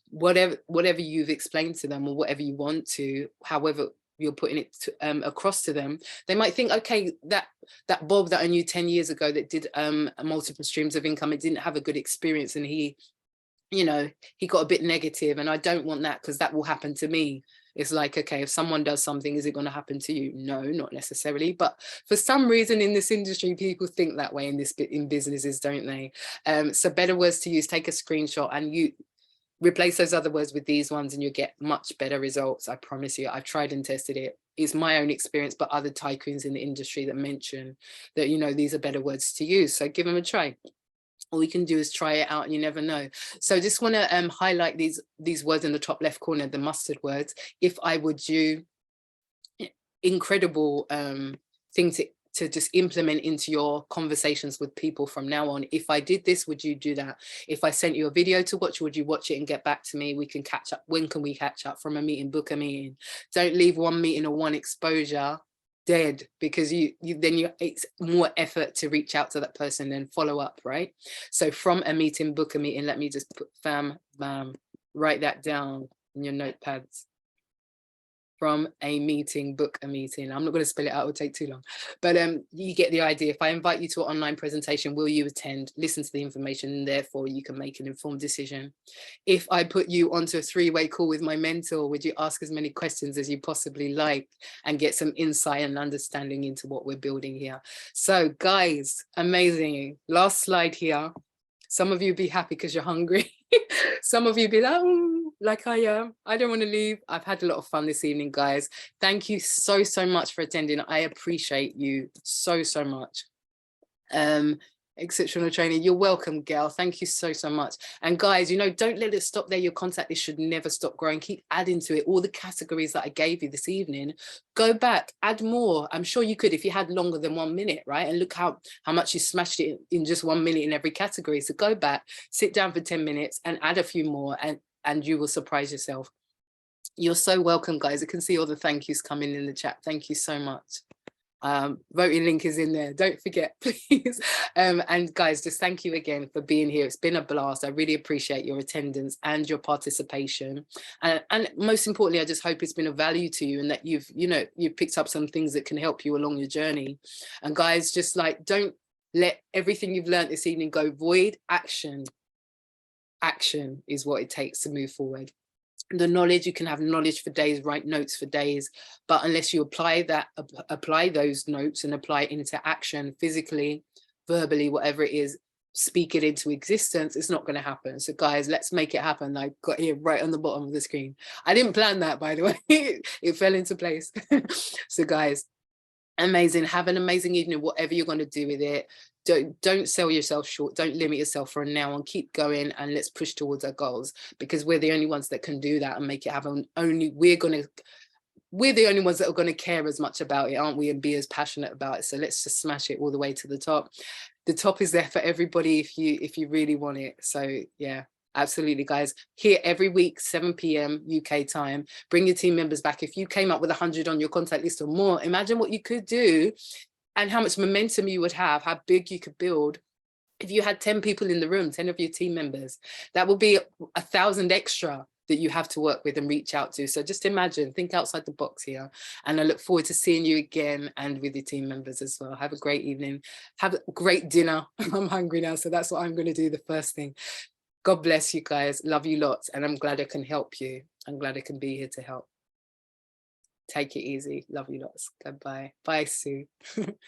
whatever you've explained to them or whatever you want to, however you're putting it across to them, they might think, okay, that Bob that I knew 10 years ago that did multiple streams of income, it didn't have a good experience, and he, you know, he got a bit negative, and I don't want that because that will happen to me. It's like, okay, if someone does something, is it going to happen to you? No, not necessarily. But for some reason in this industry, people think that way in businesses, don't they? So better words to use, take a screenshot and you replace those other words with these ones and you get much better results. I promise you, I've tried and tested it. It's my own experience, but other tycoons in the industry that mention that, you know, these are better words to use. So give them a try. All you can do is try it out and you never know. So just want to highlight these words in the top left corner, the mustard words. If I would do incredible thing to just implement into your conversations with people from now on. If I did this, would you do that? If I sent you a video to watch, would you watch it and get back to me? We can catch up. When can we catch up? From a meeting, book a meeting. Don't leave one meeting or one exposure dead, because it's more effort to reach out to that person and follow up, right? So from a meeting, book a meeting. Let me just put write that down in your notepads. From a meeting, book a meeting. I'm not going to spell it out, it will take too long, but you get the idea. If I invite you to an online presentation, will you attend? Listen to the information, and therefore you can make an informed decision. If I put you onto a three-way call with my mentor, would you ask as many questions as you possibly like and get some insight and understanding into what we're building here? So guys, amazing. Last slide here. Some of you be happy because you're hungry. Some of you be like, oh, like I am. I don't want to leave. I've had a lot of fun this evening, guys. Thank you so much for attending. I appreciate you so much. Exceptional training. You're welcome, Gail. Thank you so much. And guys, you know, don't let it stop there. Your contact list should never stop growing. Keep adding to it. All the categories that I gave you this evening, go back, add more. I'm sure you could if you had longer than 1 minute, right? And look how much you smashed it in just 1 minute in every category. So go back, sit down for 10 minutes and add a few more, and you will surprise yourself. You're so welcome, guys. I can see all the thank yous coming in the chat. Thank you so much. Voting link is in there, don't forget, please. And guys, just thank you again for being here. It's been a blast. I really appreciate your attendance and your participation, and most importantly, I just hope it's been of value to you, and that you've picked up some things that can help you along your journey. And guys, just like, don't let everything you've learned this evening go void. Action is what it takes to move forward. The knowledge, you can have knowledge for days, write notes for days, but unless you apply those notes and apply it into action physically, verbally, whatever it is, speak it into existence, it's not going to happen. So guys, let's make it happen. I got here right on the bottom of the screen. I didn't plan that, by the way. It fell into place. So guys, amazing. Have an amazing evening, whatever you're going to do with it. Don't sell yourself short. Don't limit yourself for now, and keep going, and let's push towards our goals, because we're the only ones that can do that and make it happen. We're the only ones that are going to care as much about it, aren't we, and be as passionate about it. So let's just smash it all the way to the top. The top is there for everybody if you really want it. So yeah, absolutely, guys. Here every week, 7 p.m. UK time. Bring your team members back. If you came up with 100 on your contact list or more, imagine what you could do and how much momentum you would have, how big you could build. If you had 10 people in the room, 10 of your team members, that would be 1,000 extra that you have to work with and reach out to. So just imagine, think outside the box here. And I look forward to seeing you again and with your team members as well. Have a great evening. Have a great dinner. I'm hungry now, so that's what I'm going to do the first thing. God bless you guys. Love you lots. And I'm glad I can help you. I'm glad I can be here to help. Take it easy. Love you lots. Goodbye. Bye, Sue.